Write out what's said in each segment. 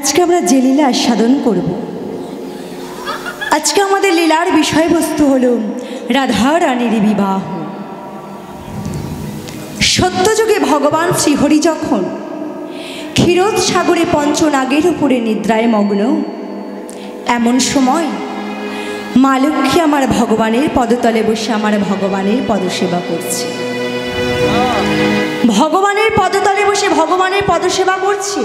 আজকে আমরা যে লীলা আস্বাদন করব, আজকে আমাদের লীলার বিষয়বস্তু হলো রাধা রানীর বিবাহ। সত্যযুগে ভগবান শ্রীহরি যখন ক্ষীরোদ সাগরে পঞ্চনাগের উপরে নিদ্রায় মগ্ন, এমন সময় মা লক্ষ্মী আমার ভগবানের পদতলে বসে আমার ভগবানের পদসেবা করছে। ভগবানের পদতলে বসে ভগবানের পদসেবা করছে,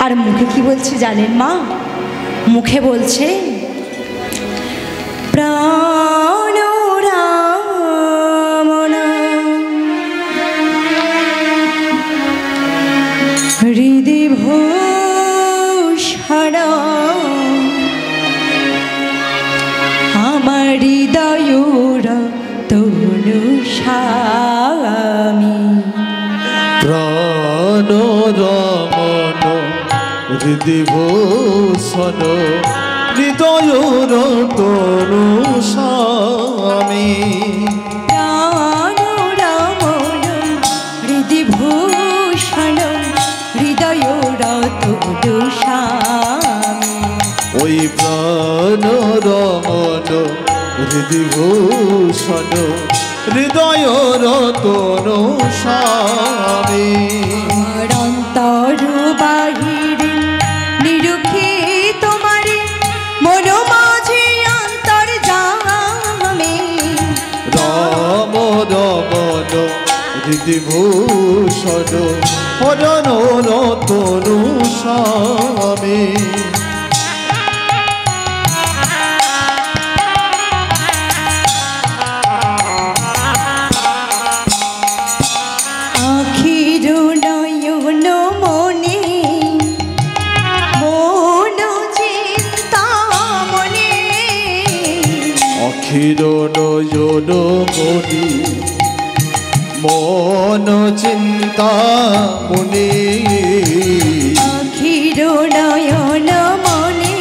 আর মুখে কি বলছে জানেন মা? মুখে বলছে, প্রাণ রাম হৃদি ভূষণ আমার হৃদয়র তনু স্বামী। প্রাণ রমণ হৃদি ভূষণ হৃদয়র তনু স্বামী। প্রাণ রমণ হৃদি ভূষণ হৃদয়র তনু স্বামী। ওই প্রাণ রমণ হৃদি ভূষণ হৃদয়র তনু স্বামী। অন্তর বাহিরে নিরুখে তোমারে মন মাঝে অন্তর জামে। রাম রমণ হৃদি ভূষণ হরণ তনু স্বামী। অখির নয়ন মনি মন চিন্তা মুনি। অখির নয়ন মনি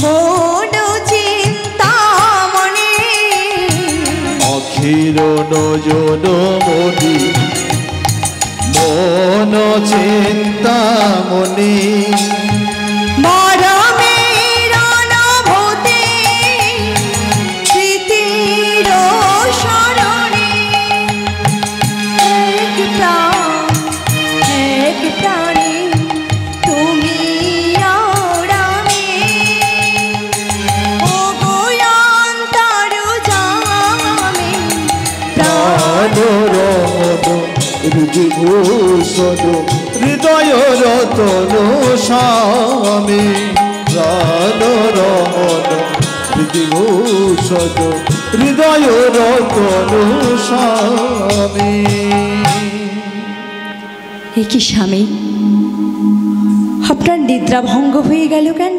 মন চিন্তা মনি। অখির নয়ন মনি মন চিন্তা মুনি। ভূষণ হৃদয়র তনু স্বামী। প্রাণ রমণ হৃদি ভূষণ হৃদয়র তনু স্বামী। এ কি স্বামী, আপনার নিদ্রা ভঙ্গ হয়ে গেল কেন?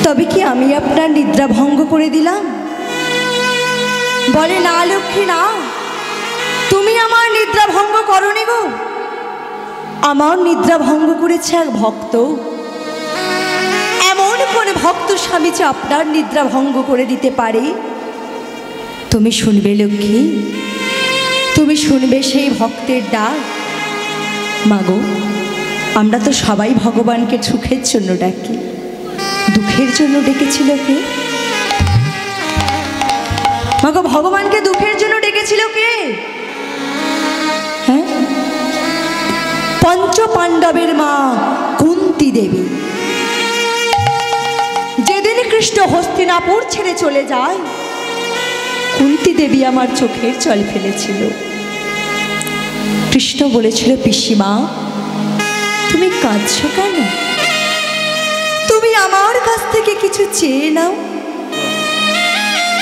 তবে কি আমি আপনার নিদ্রা ভঙ্গ করে দিলাম? বলে না লক্ষ্মী না, তুমি আমার নিদ্রা ভঙ্গ করনি গো। আমার নিদ্রা ভঙ্গ করেছে এক ভক্ত। এমন কোন ভক্ত স্বামী যে আপনার নিদ্রা ভঙ্গ করে দিতে পারে? তুমি শুনবে লক্ষ্মী, তুমি শুনবে সেই ভক্তের ডাক। মাগো, আমরা তো সবাই ভগবানকে সুখের জন্য ডাকি, দুঃখের জন্য ডেকেছিল কে? মাগো, ভগবানকে দুঃখের জন্য ডেকেছিল কে? হ্যাঁ, পঞ্চ পাণ্ডবের মা কুন্তী দেবী। যেদিন কৃষ্ণ হস্তিনাপুর ছেড়ে চলে যায়, কুন্তী দেবী আমার চোখের জল ফেলেছিল। কৃষ্ণ বলেছিল, পিসিমা তুমি কাঁদছো কেন? তুমি আমার কাছ থেকে কিছু চেয়ে নাও।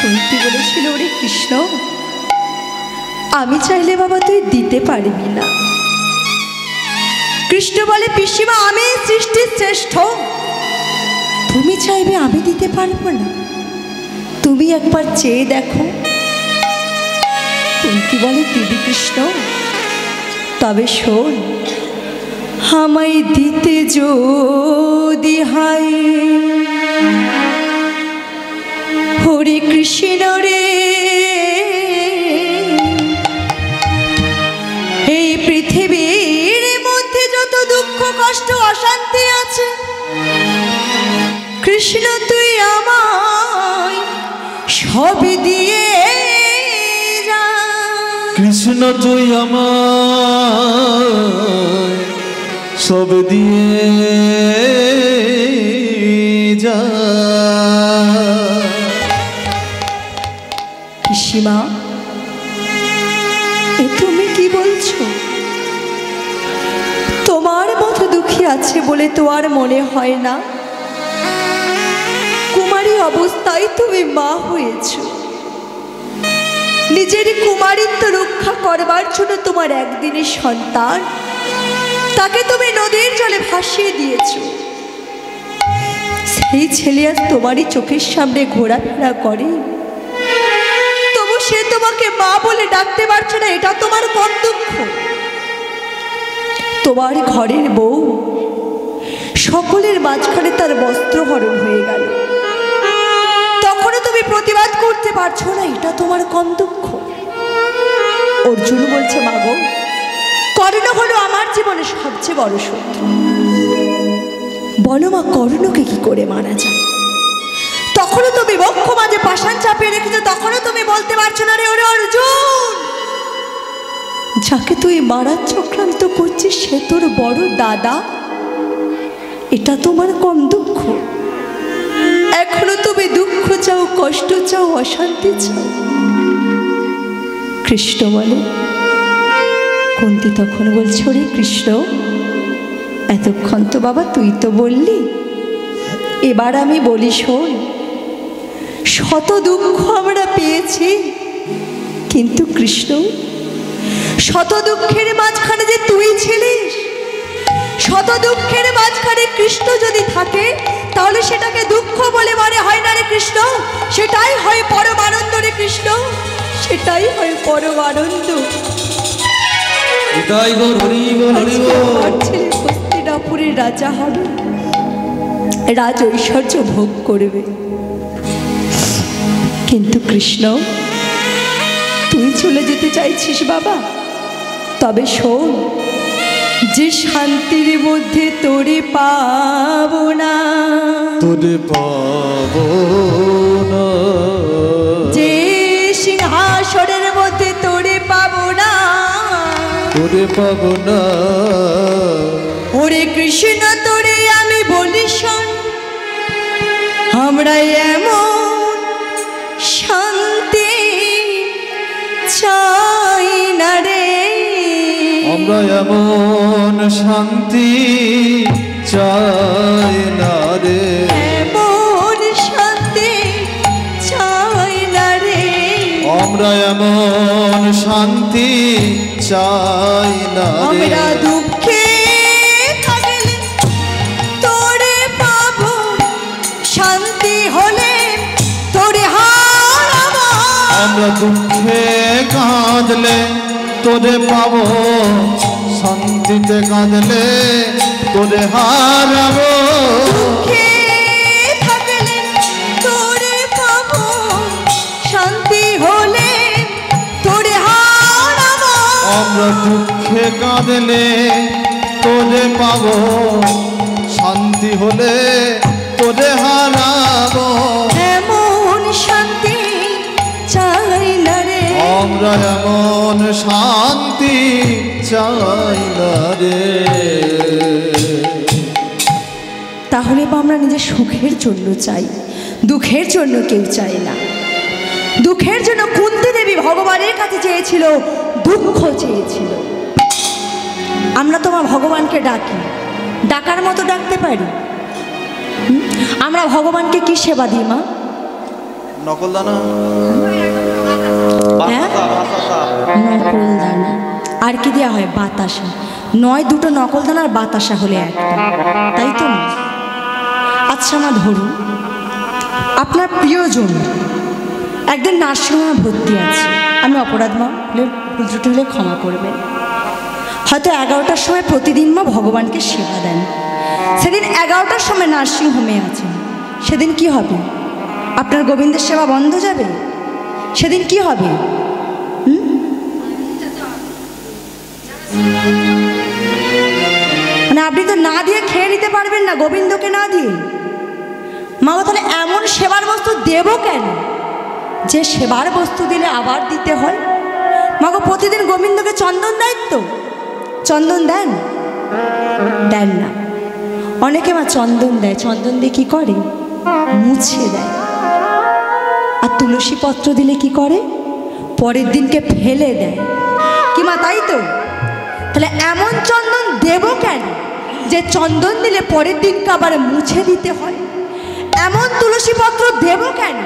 কুন্তী বলেছিল, ওরে কৃষ্ণ, আমি চাইলে বাবা তুই দিতে পারবি না। কৃষ্ণ বলে, পিসিমা আমি সৃষ্টির শ্রেষ্ঠ, তুমি চাইবে আমি দিতে পারবো না? তুমি একবার চেয়ে দেখো। কুন্তী বলে, দিদি কৃষ্ণ, তবে শোন, আমায় দিতে যদি হয় হরে কৃষ্ণ রে, এই পৃথিবীর মধ্যে যত দুঃখ কষ্ট অশান্তি আছে, কৃষ্ণ তুই আমায় সবই দিয়ে যা। কৃষ্ণ তুই আমায় সব দিয়ে যা। পিসিমা, এ তুমি কি বলছো? তোমার মতো দুঃখী আছে বলে তো আর মনে হয় না কুমারী অবস্থায় তুমি মা হয়েছ। নিজের কুমারিত্ব রক্ষা করবার জন্য তোমার একদিনের সন্তান, তাকে তুমি নদীর জলে ভাসিয়ে দিয়েছ। সেই ছেলে আজ তোমারই চোখের সামনে ঘোরাফেরা করে, তবু সে তোমাকে মা বলে ডাকতে পারছে না, এটা তোমার কোন দুঃখ? তোমার ঘরের বউ সকলের মাঝখানে তার বস্ত্রহরণ হয়ে গেল, তখনও তুমি প্রতিবাদ করতে পারছো না, এটা তোমার কোন দুঃখ? অর্জুন বলছে, মা গো, কর্ণ হলো আমার জীবনে সবচেয়ে বড় শত্রু। বলো মা, কর্ণকে কি করে মারা যায়? তখনও তুমি বক্ষ মাঝে পাষাণ চাপিয়ে রেখেছো, তখনও তুমি বলতে পারছো না, রে ওরে অর্জুন, যাকে তুই মারার চক্রান্ত করছিস সে তোর বড় দাদা, এটা তোমার কম দুঃখ? এখনো তুমি দুঃখ চাও, কষ্ট চাও, অশান্তি চাও। কৃষ্ণ বলে, কুন্তী তখন বলছো, রে কৃষ্ণ, এতক্ষণ তো বাবা তুই তো বললি, এবার আমি বলি শোন। শত দুঃখ আমরা পেয়েছি, কিন্তু কৃষ্ণ, শত দুঃখের মাঝখানে যে তুই ছিলিস, শত দুঃখের মাঝখানে কৃষ্ণ যদি থাকে তাহলে সেটাকে দুঃখ বলে মনে হয় না রে কৃষ্ণ, সেটাই হয় পরম আনন্দ রে কৃষ্ণ, সেটাই হয় পরম আনন্দ। হস্তিনাপুরের রাজা হবে, রাজ ঐশ্বর্য ভোগ করবে, কিন্তু কৃষ্ণ তুই চলে যেতে চাইছিস বাবা? তবে শোন, যে শান্তির মধ্যে তোরে পাবো না, তোরে পাবো না, যে সিংহাসনের মধ্যে তোরে পাবো না, তোরে পাবো না, ওরে কৃষ্ণ তোরে আমি বলি শোন, আমরা এমন শান্তি চাই না রে, আমরা এমন শান্তি চাই না রে, এমন শান্তি চাই না রে, আমরা এমন শান্তি চাই না রে। আমরা দুঃখে থাকলে তোরে পাবো, শান্তি হলে তোরে হারাবো, আমরা দুঃখে কাঁদলে তোরে পাবো, শান্তিতে কাঁদলে তোরে হারাবো, দুঃখে থাকলে তোরে পাবো, শান্তি হলে তোরে হারাবো, আমরা দুঃখে কাঁদলে তোরে পাবো, শান্তি হলে তোরে হারাবো, এমন শান্তি চাই না রে, আমরা এমন শান্তি চাই না রে। তাহলে বা আমরা নিজের সুখের জন্য চাই, দুঃখের জন্য কেউ চায় না। দুঃখের জন্য কুন্তী দেবী ভগবানের কাছে চেয়েছিল, দুঃখ চেয়েছিল। আমরা তোমার ভগবানকে ডাকি, ডাকার মতো ডাকতে পারি? আমরা ভগবানকে কি সেবা দিই মা? নকলদানা, হ্যাঁ, নকলদানা। আর কি দেওয়া হয়? বাতাসা। নয় দুটো নকলদানা আর বাতাসা হলে একটা, তাই তো না? আচ্ছা মা, ধরুন আপনার প্রিয়জন একদিন নার্সিংহোমে ভর্তি আছে, আমি অপরাধ মা হলে, ভুল ত্রুটি হলে ক্ষমা করবেন। হয়তো 11টার সময় প্রতিদিন মা ভগবানকে সেবা দেন, সেদিন 11টার সময় নার্সিংহোমে আছেন, সেদিন কি হবে? আপনার গোবিন্দের সেবা বন্ধ যাবে? সেদিন কি হবে? মানে আপনি তো না দিয়ে খেয়ে নিতে পারবেন না গোবিন্দকে না দিয়ে। মাগো তাহলে এমন সেবার বস্তু দেব কেন যে সেবার বস্তু দিলে আবার দিতে হয়? মাগো প্রতিদিন গোবিন্দকে চন্দন দেয় তো? চন্দন দেন? দেন না। অনেকে মা চন্দন দেয়, চন্দন দিয়ে কী করে? মুছে দেয়। আর তুলসী পত্র দিলে কি করে? পরের দিনকে ফেলে দেয়। কি মা তাই তো? তাহলে এমন চন্দন দেব কেন যে চন্দন দিলে পরের দিনকে আবার মুছে দিতে হয়? এমন তুলসী পত্র দেব কেন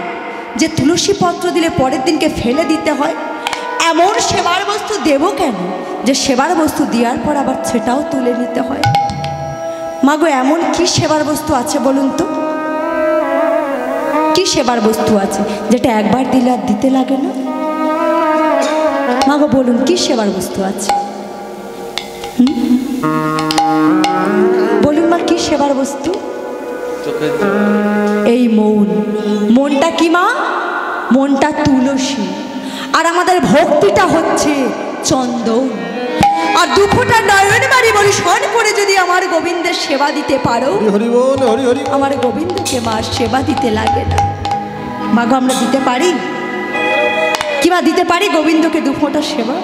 যে তুলসী পত্র দিলে পরের দিনকে ফেলে দিতে হয়? এমন সেবার বস্তু দেব কেন যে সেবার বস্তু দেওয়ার পর আবার সেটাও তুলে নিতে হয়? মাগো এমন কি সেবার বস্তু আছে বলুন তো? কি সেবার বস্তু আছে যেটা একবার দিলে আর দিতে লাগে না? মাগো বলুন কি সেবার বস্তু আছে? বলুন মা কি সেবার বস্তু? এই মন। মনটা কি মা? মনটা তুলসী, আর আমাদের ভক্তিটা হচ্ছে চন্দন। আর দুঃখটা নয়ন বাড়ি বরিশন করে যদি আমার গোবিন্দের সেবা দিতে পারো, আমার গোবিন্দকে মা সেবা দিতে লাগে না। মাগো আমরা দিতে পারি? কিবা দিতে পারি গোবিন্দকে দুঃখটা সেবা?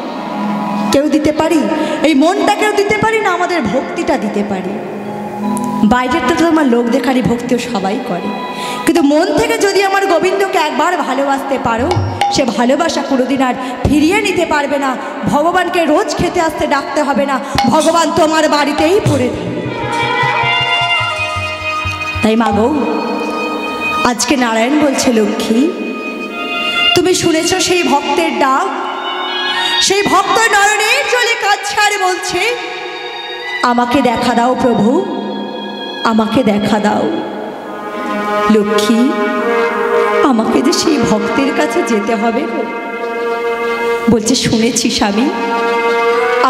কেউ দিতে পারি? এই মনটাকেও দিতে পারি না, আমাদের ভক্তিটা দিতে পারি। বাইরেরটা তো আমার লোক দেখারি ভক্তিও সবাই করে, কিন্তু মন থেকে যদি আমার গোবিন্দকে একবার ভালোবাসতে পারো, সে ভালোবাসা কোনোদিন আর ফিরিয়ে নিতে পারবে না। ভগবানকে রোজ খেতে আসতে ডাকতে হবে না, ভগবান তোমার বাড়িতেই পড়ে থাকবে। তাই মাগো আজকে নারায়ণ বলছে, লক্ষ্মী তুমি শুনেছ সেই ভক্তের ডাক? সেই ভক্ত নয়নের জলে কাঁদছে আর বলছে, আমাকে দেখা দাও প্রভু, আমাকে দেখা দাও। লক্ষ্মী আমাকে যে সেই ভক্তের কাছে যেতে হবে গো। বলছে শুনেছি স্বামী,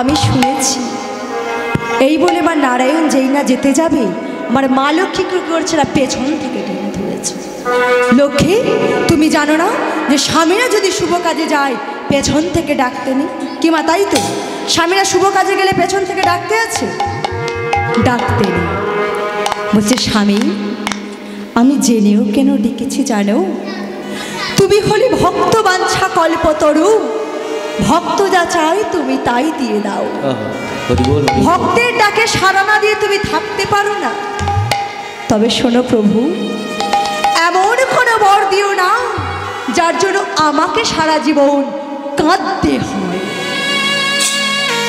আমি শুনেছি। এই বলে মা নারায়ণ যেই না যেতে যাবে, আমার মা লক্ষ্মী কি করছে না, পেছন থেকে টেনে ধরেছে। লক্ষ্মী তুমি জানো না যে স্বামীরা যদি শুভ কাজে যায় পেছন থেকে ডাকতে নেই? কি মা তাই তো? স্বামীরা শুভ কাজে গেলে পেছন থেকে ডাকতে আছে? ডাকতে নেই। বলছে স্বামী আমি জেনেও কেন ডেকেছি জানো? তুমি হলে ভক্ত বাঞ্ছা কল্পতরু, ভক্ত যা চাই তুমি তাই দিয়ে দাও। ভক্তের ডাকে সাড়া না দিয়ে তুমি থাকতে পারো না। তবে শোনো প্রভু, এমন কোনো বর দিও না যার জন্য আমাকে সারা জীবন কাঁদতে হয়।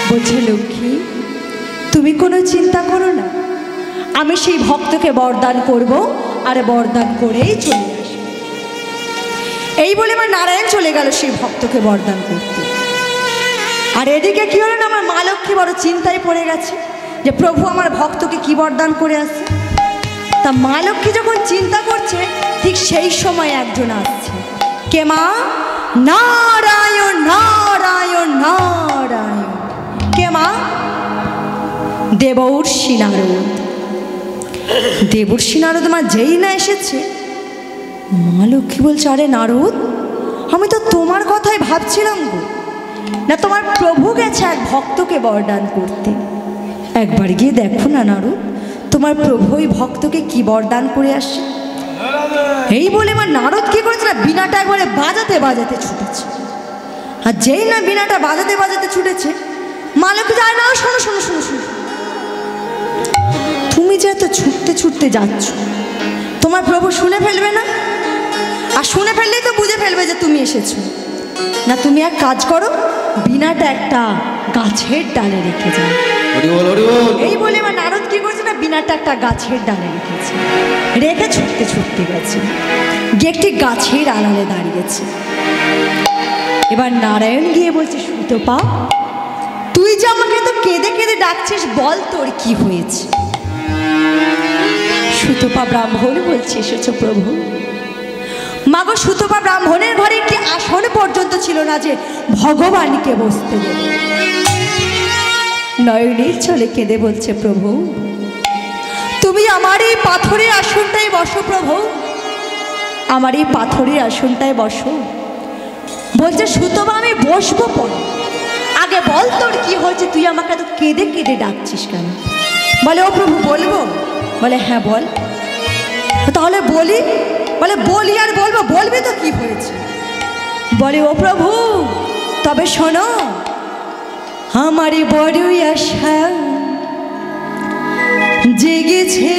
বলছে লক্ষ্মী তুমি কোনো চিন্তা করো না, আমি সেই ভক্তকে বরদান করব, আর বরদান করেই চলে আসবো। এই বলে আমার নারায়ণ চলে গেল সেই ভক্তকে বরদান করতে। আর এদিকে কি হলো না, আমার মা লক্ষ্মী বড় চিন্তায় পড়ে গেছে যে প্রভু আমার ভক্তকে কি বরদান করে আসছে। তা মা লক্ষ্মী যখন চিন্তা করছে, ঠিক সেই সময় একজন আসছে। কে মা? নারায়ণ নারায়ণ নারায়ণ। কে মা? দেবর্ষি নারদ। দেবর্ষি নারদ মা যেই না এসেছে, মা লক্ষ্মী বলছে, আরে নারদ আমি তো তোমার কথাই ভাবছিলাম গো। না তোমার প্রভু গেছে এক ভক্তকে বরদান করতে, একবার গিয়ে দেখো না নারদ তোমার প্রভু ওই ভক্তকে কি বরদান করে আসে। এই বলে আমার নারদ কি করেছে না, বিনাটা একবারে বাজাতে বাজাতে ছুটেছে। আর যেই না বিনাটা বাজাতে বাজাতে ছুটেছে, মা লক্ষ্মী যায় না, শোনো শোনো শোনো শোনো, তুমি যে এত ছুটতে ছুটতে যাচ্ছ তোমার প্রভু শুনে ফেলবে না? আর শুনে ফেললেই তো বুঝে ফেলবে যে তুমি এসেছো। না তুমি এক কাজ করো, বিনাটা একটা গাছের ডালে রেখে যাও। এই বলে আমার নারদ কি করছে না, বিনাটা একটা গাছের ডালে রেখেছে, রেখে ছুটতে ছুটতে গেছে, গিয়ে একটি গাছের আড়ালে দাঁড়িয়েছে। এবার নারায়ণ গিয়ে বলছে, সুতপা তুই যে আমাকে তো কেঁদে কেঁদে ডাকছিস, বল তোর কি হয়েছে? সুতপা ব্রাহ্মণ বলছে, এসেছো প্রভু। মাগো সুতপা ব্রাহ্মণের ঘরে একটি আসন পর্যন্ত ছিল না যে ভগবানকে বসতে দেবে। নয়নের চলে কেঁদে বলছে, প্রভু তুমি আমার এই পাথরের আসনটায় বসো প্রভু, আমার এই পাথরের আসনটায় বসো। বলছে সুতপা আমি বসবো পরে, আগে বল তোর কি হয়েছে, তুই আমাকে এত কেঁদে কেঁদে ডাকছিস কেন? বলে ও প্রভু বলবো? বলে হ্যাঁ বল। তাহলে বলি? বলে বলি আর বলবো। বলবি তো কি হয়েছে? বলে ও প্রভু তবে শোনো, আমারই বড়ই আশা জেগেছে,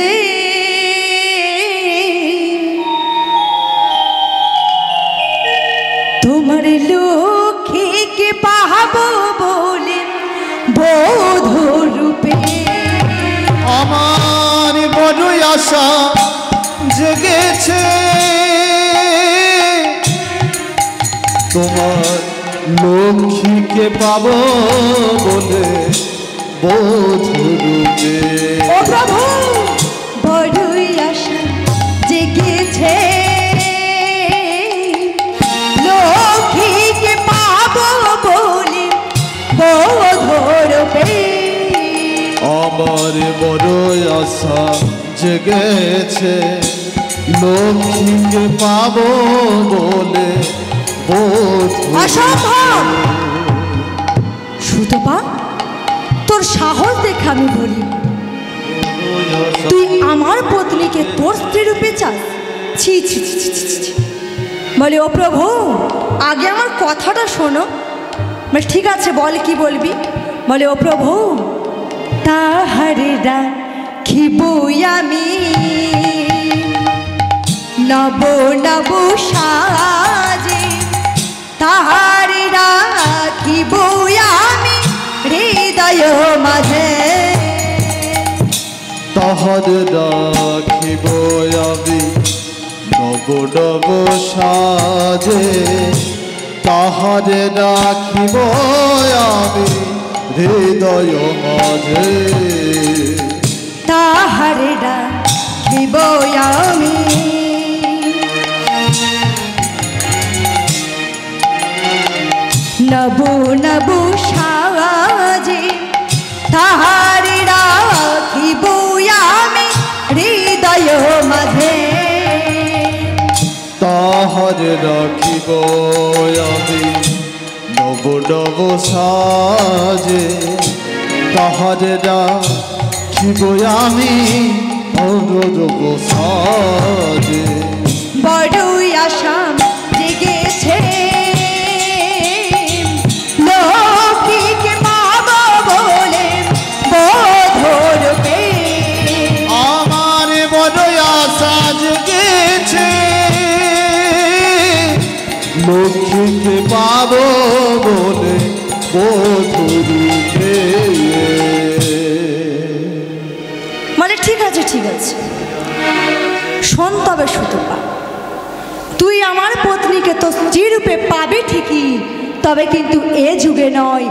তোমার লক্ষ্মীকে পাবো বলে বধূ রূপে। আমার বড়ই আশা জেগেছে, তোমার লক্ষ্মীকে পাবো বলে বধূ রূপে। ও প্রভু বড়ই আশা জেগেছে, লক্ষ্মীকে পাবো বলে বধূ রূপে। আমার বড়ই আশা জেগেছে, লক্ষ্মীকে পাবো বলে বধূ। অসম্ভব! সুতপা তোর সাহস দেখে আমি বলি, তুই আমার পত্নীকে তোর স্ত্রী রূপে চাস? ছি ছি ছি ছি ছি ছি। বলে ও প্রভু আগে আমার কথাটা শোনো। বলে ঠিক আছে বল, কি বলবি? বলে ও প্রভু তাহারে রাখিব আমি নব নব সাজে, তাহারে রাখিব আমি হৃদয় মাঝে। তাহার রাখিব আমি নব নব সাজে, তাহার রাখিব আমি হৃদয় মাঝে। তাহারে রাখিব আমি নব নব সাজে, তাহারে রাখিব আমি হৃদয় মাঝে। তাহার রাখিব আমি নব নব সাজে, তাহার রাখিব আমি নব সাজে। বড়ই আশা জেগেছে, লক্ষ্মীকে পাবো বলে বধূ রূপে। আমার বড়ই আশা জেগেছে, লক্ষ্মীকে পাবো বলে বধূ রূপে। মানে ঠিক আছে ঠিক আছে শোন তবে সুতপা, তুই আমার পত্নীকে তো স্ত্রী রূপে পাবি ঠিকই, তবে কিন্তু এ যুগে নয়,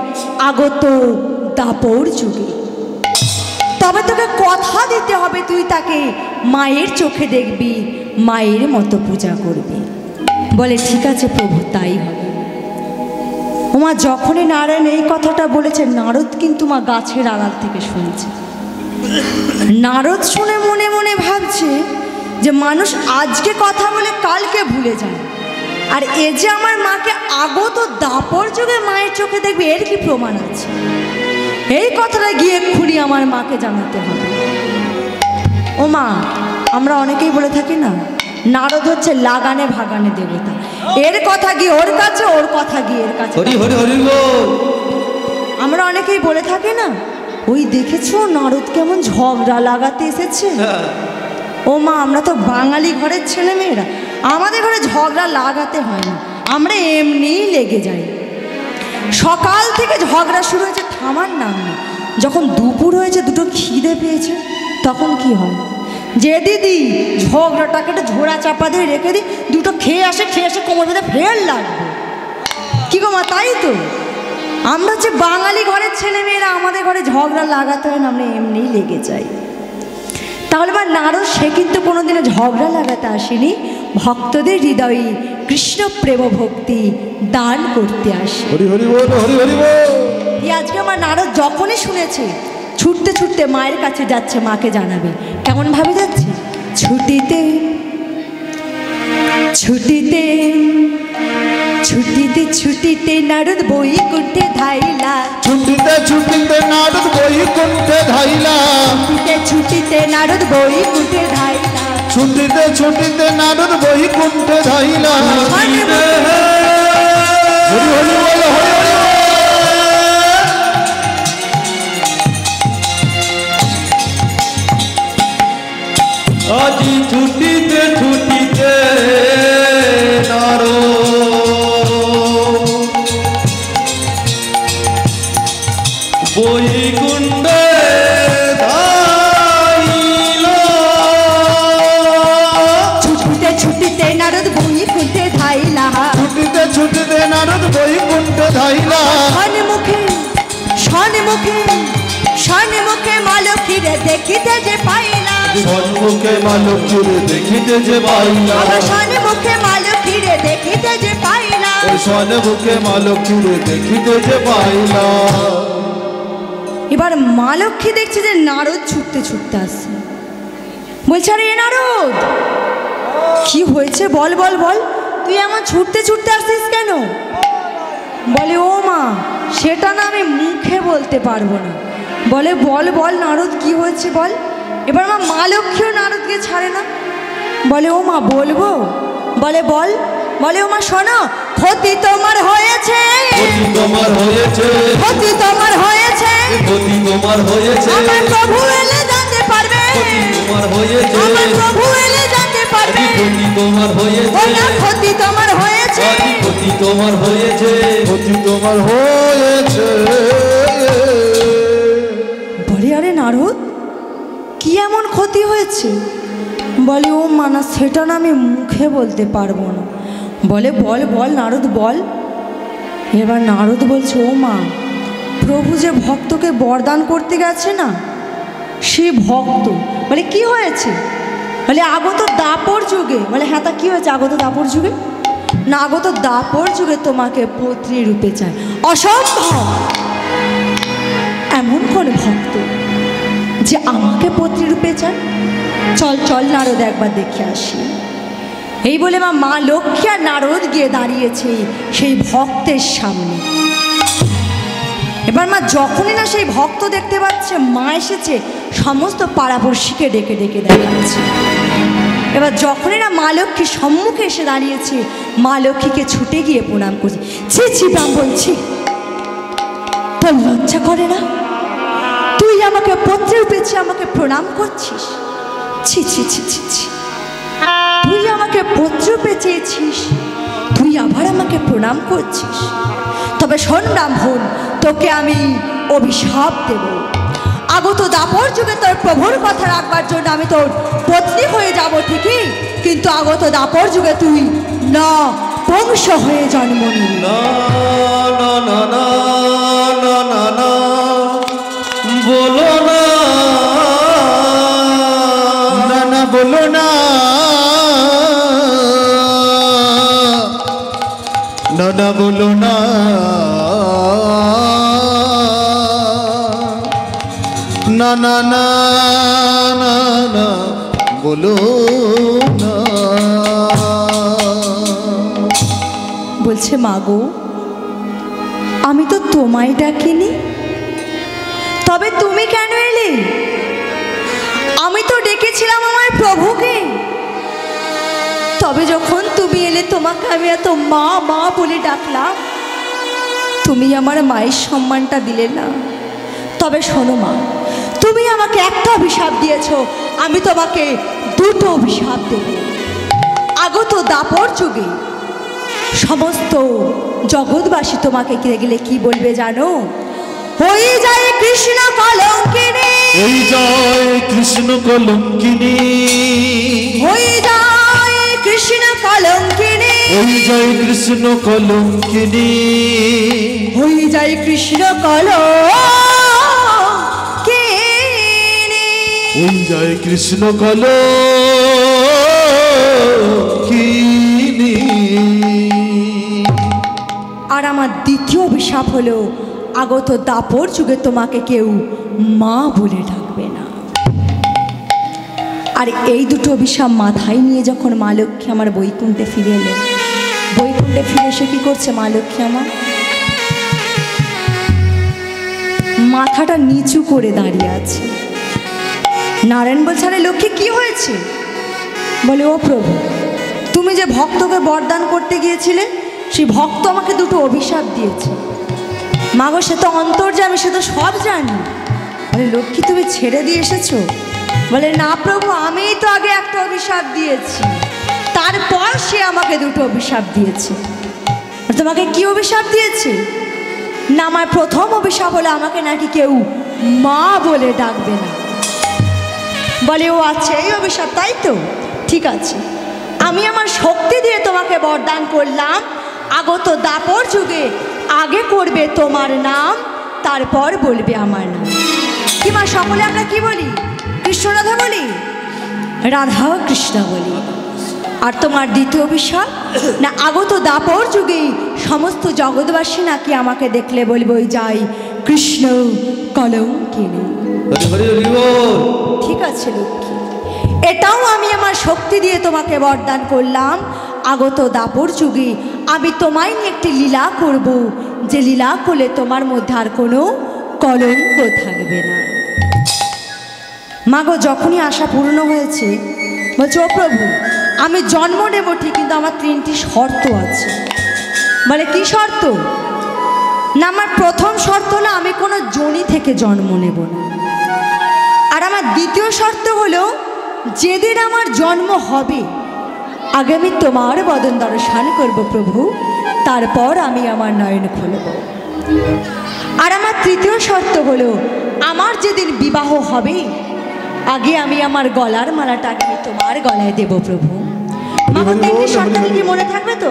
আগত দাপর যুগে। তবে তোকে কথা দিতে হবে, তুই তাকে মায়ের চোখে দেখবি, মায়ের মতো পূজা করবি। বলে ঠিক আছে প্রভু তাই হবে। ওমা যখনই নারায়ণ এই কথাটা বলেছে, নারদ কিন্তু মা গাছের আড়াল থেকে শুনছে। নারদ শুনে মনে মনে ভাবছে যে মানুষ আজকে কথা বলে কালকে ভুলে যায়, আর এ যে আমার মাকে আগত দাপর যুগে মায়ের চোখে দেখবে, এর কি প্রমাণ আছে? এই কথাটা গিয়ে এক্ষুনি আমার মাকে জানাতে হবে। ও মা, আমরা অনেকেই বলে থাকি না, নারদ হচ্ছে লাগানে ভাগানে দেবতা। এর কথা গিয়ে ওর কাছে, ওর কথা গিয়ে এর কাছে। হরি হরি হরি গো। আমরা অনেকেই বলে থাকি না, ওই দেখেছো নারদ কেমন ঝগড়া লাগাতে এসেছে। ও মা, আমরা তো বাঙালি ঘরের ছেলে মেয়েরা, আমাদের ঘরে ঝগড়া লাগাতে হয় না, আমরা এমনিই লেগে যাই। সকাল থেকে ঝগড়া শুরু হয়েছে, থামার নাম নেই। যখন দুপুর হয়েছে, দুটো খিদে পেয়েছে, তখন কি হয়? যে দিদি ঝগড়াটাকে একটু ঝোড়া চাপা দিয়ে রেখে দিই, দুটো খেয়ে আসে কোমর বেঁধে ফের লাগবে। কি গো মা, তাই তো আমরা হচ্ছে বাঙালি ঘরের ছেলে মেয়েরা, আমাদের ঘরে ঝগড়া লাগাতে হয় না, আমরা এমনিই লেগে যাই। তাহলে বা নারদ সে কিন্তু কোনোদিনও ঝগড়া লাগাতে আসেনি, ভক্তদের হৃদয়ে কৃষ্ণ প্রেম ভক্তি দান করতে আসে। হরি হরি বল, হরি হরি বল। আজকে আমার নারদ যখনই শুনেছে, ছুটতে ছুটতে মায়ের কাছে যাচ্ছে, মাকে জানাবে। কেমন ভাবে যাচ্ছে? ছুটিতে ছুটিতে ছুটিতে ছুটিতে নারদ বৈকুণ্ঠে ধাইলা, ছুটিতে ছুটিতে নারদ বৈকুণ্ঠে ধাইলা, ছুটিতে ছুটিতে নারদ বৈকুণ্ঠে ধাইলা, ছুটিতে ছুটিতে নারদ বৈকুণ্ঠে ধাইলা। হরি হরি বল, হরি হরি বল। আজি ছুটিতে ছুটিতে নারদ বৈকুণ্ঠে ধাইলা। ছুটিতে ছুটিতে নারদ বৈকুণ্ঠে ধাইলা, ছুটিতে ছুটিতে নারদ বৈকুণ্ঠে ধাইলা। সন্মুখে সন্মুখে সন্মুখে মা লক্ষ্মীরে দেখিতে যে পাইলা, সন্মুখে মা লক্ষ্মীর দেখিতে যে পাইলা, আমার সন্মুখে মা লক্ষ্মীরে দেখিতে যে পাইলা। ওই সন্মুখে মা লক্ষ্মীর দেখিতে যে পাইলা। এবার মা লক্ষ্মী দেখছে যে নারদ ছুটতে ছুটতে আসছে, বলছে আরে এ নারদ কি হয়েছে বল বল বল, তুই এমন ছুটতে ছুটতে আসছিস কেন? বলে ও মা সেটা না আমি মুখে বলতে পারবো না। বলে বল বল নারদ কি হয়েছে বল। এবার মা লক্ষ্মীও নারদকে ছাড়ে না, বলে ও মা বলবো। বলে বল। বলে ও মা শোনো, ক্ষতি তোমার হয়েছে, ক্ষতি তোমার হয়েছে, ক্ষতি তোমার হয়েছে, ক্ষতি তোমার হয়েছে, আমার প্রভু এলে জানতে পারবে, ক্ষতি তোমার হয়েছে, আমার প্রভু এলে জানতে পারবে। ক্ষতি তোমার হয়েছে, ওনা ক্ষতি তোমার হয়েছে, আজি ক্ষতি তোমার হয়েছে, ক্ষতি তোমার হয়েছে। বলে আরে নারদ কি এমন ক্ষতি হয়েছে? বলে ও মানা সেটা না আমি মুখে বলতে পারবো না। বলে বল বল নারদ বল। এবার নারদ বলছে ও মা প্রভু যে ভক্তকে বরদান করতে গেছে না সে ভক্ত। বলে কি হয়েছে? বলে আগত দাপর যুগে। বলে হ্যাঁ তা কি হয়েছে আগত দাপর যুগে? না আগত দাপর যুগে তোমাকে পত্নী রূপে চায়। অসম্ভব, এমন কোন ভক্ত যে আমাকে পত্নী রূপে চায়? চল চল নারদ একবার দেখে আসি। এই বলে মা লক্ষ্মী আর নারদ গিয়ে দাঁড়িয়েছে সেই ভক্তের সামনে। এবার মা যখনই না সেই ভক্ত দেখতে পাচ্ছে মা এসেছে সমস্ত পাড়াপড়শিকে ডেকে ডেকে দেখাচ্ছে। এবার যখনই না মা লক্ষ্মী সম্মুখে এসে দাঁড়িয়েছে মা লক্ষ্মীকে ছুটে গিয়ে প্রণাম করছে। ছি ছি ব্রাহ্মণ ছি, তোর লজ্জা করে না? তুই আমাকে পত্রে পেয়েছি আমাকে প্রণাম করছিস? ছি ছি ছি ছি ছি, তুই আমাকে পত্র পেয়েছিস তুই আবার আমাকে প্রণাম করছিস? তবে শোন ব্রাহ্মণ, তোকে আমি অভিশাপ দেব। আগত দাপর যুগে তোর প্রভুর কথা রাখবার জন্য আমি তোর পত্নী হয়ে যাব ঠিকই, কিন্তু আগত দাপর যুগে তুই না বংশ হয়ে জন্ম নিবি। না না না না না না না বলো না, না না বলো না, না না বলো না, না না না না না বলো না। বলছে মাগো আমি তো তোমায় ডাকিনি, তবে তুমি কেন এলে? আমি তো ডেকেছিলাম আমার প্রভুকে, তবে যখন তুমি এলে তোমাকে আমি এত মা মা বলে ডাকলাম, তুমি আমার মায়ের সম্মানটা দিলে না। তবে শোনো মা, তুমি আমাকে একটা অভিশাপ দিয়েছ, আমি তোমাকে দুটো অভিশাপ দেব। আগত দাপর যুগে সমস্ত জগৎবাসী তোমাকে কিনে গেলে কি বলবে জানো? হয়ে যায় কৃষ্ণ কলঙ্কিনী, এই জয় কৃষ্ণ কলঙ্কিনী, হয়ে যায় কৃষ্ণ কলঙ্কিনী, এই জয় কৃষ্ণ কলঙ্কিনী, হয়ে যায় কৃষ্ণ কলঙ্কিনী, ওই জয় কৃষ্ণ কলঙ্কিনী। আর আমার দ্বিতীয় অভিশাপ হলো আগত দাপর যুগে তোমাকে কেউ মা বলে ডাকবে না। আর এই দুটো অভিশাপ মাথায় নিয়ে যখন মা লক্ষ্মী আমার বৈকুণ্ঠে ফিরে এলেন, বৈকুণ্ঠ ঘুরে ফিরে সে কি করছে মা লক্ষ্মী আমার? মাথাটা নিচু করে দাঁড়িয়ে আছে। নারায়ণ বলছে, আরে লক্ষ্মী কি হয়েছে? বলে, ও প্রভু, তুমি যে ভক্তকে বরদান করতে গিয়েছিলে সেই ভক্ত আমাকে দুটো অভিশাপ দিয়েছে। মাগো, সে তো অন্তর্যামী, সে তো সব জানি। বলে, লক্ষ্মী তুমি ছেড়ে দিয়ে এসেছো? বলে, না প্রভু, আমিই তো আগে একটা অভিশাপ দিয়েছি, তারপর সে আমাকে দুটো অভিশাপ দিয়েছে। তোমাকে কি অভিশাপ দিয়েছে? না, আমার প্রথম অভিশাপ হলো আমাকে নাকি কেউ মা বলে ডাকবে না। বলে, ও আচ্ছা, এই অভিশাপ, তাই তো? ঠিক আছে, আমি আমার শক্তি দিয়ে তোমাকে বরদান করলাম, আগত দাপর যুগে আগে করবে তোমার নাম, তারপর বলবে আমার নাম। কি মা, সকলে আমরা কি বলি? কৃষ্ণ রাধা বলি, রাধা কৃষ্ণ বলি। আর তোমার দ্বিতীয় অভিশাপ, না আগত দাপর যুগেই সমস্ত জগৎবাসী নাকি আমাকে দেখলে বলবে, ওই যাই কৃষ্ণ কলঙ্কিনী। ঠিক আছে লক্ষ্মী, এটাও আমি আমার শক্তি দিয়ে তোমাকে বরদান করলাম, আগত দাপর যুগে আমি তোমায় নিয়ে একটি লীলা করব, যে লীলা করলে তোমার মধ্যে আর কোনো কলঙ্ক থাকবে না। মাগো, যখনই আশা পূর্ণ হয়েছে, বলছে, ও প্রভু, আমি জন্ম নেব ঠিক, কিন্তু আমার 3টি শর্ত আছে। বলে, কি শর্ত? না, আমার প্রথম শর্ত হলো আমি কোনো যোনি থেকে জন্ম নেব না। আর আমার দ্বিতীয় শর্ত হলো, যেদিন আমার জন্ম হবে আগে আমি তোমার বদন দর্শন করব প্রভু, তারপর আমি আমার নয়ন খুলব। আর আমার তৃতীয় শর্ত হলো, আমার যেদিন বিবাহ হবে আগে আমি আমার গলার মালাটাকে তোমার গলায় দেব প্রভু। আমার 3টি শর্ত কি মনে থাকবে তো?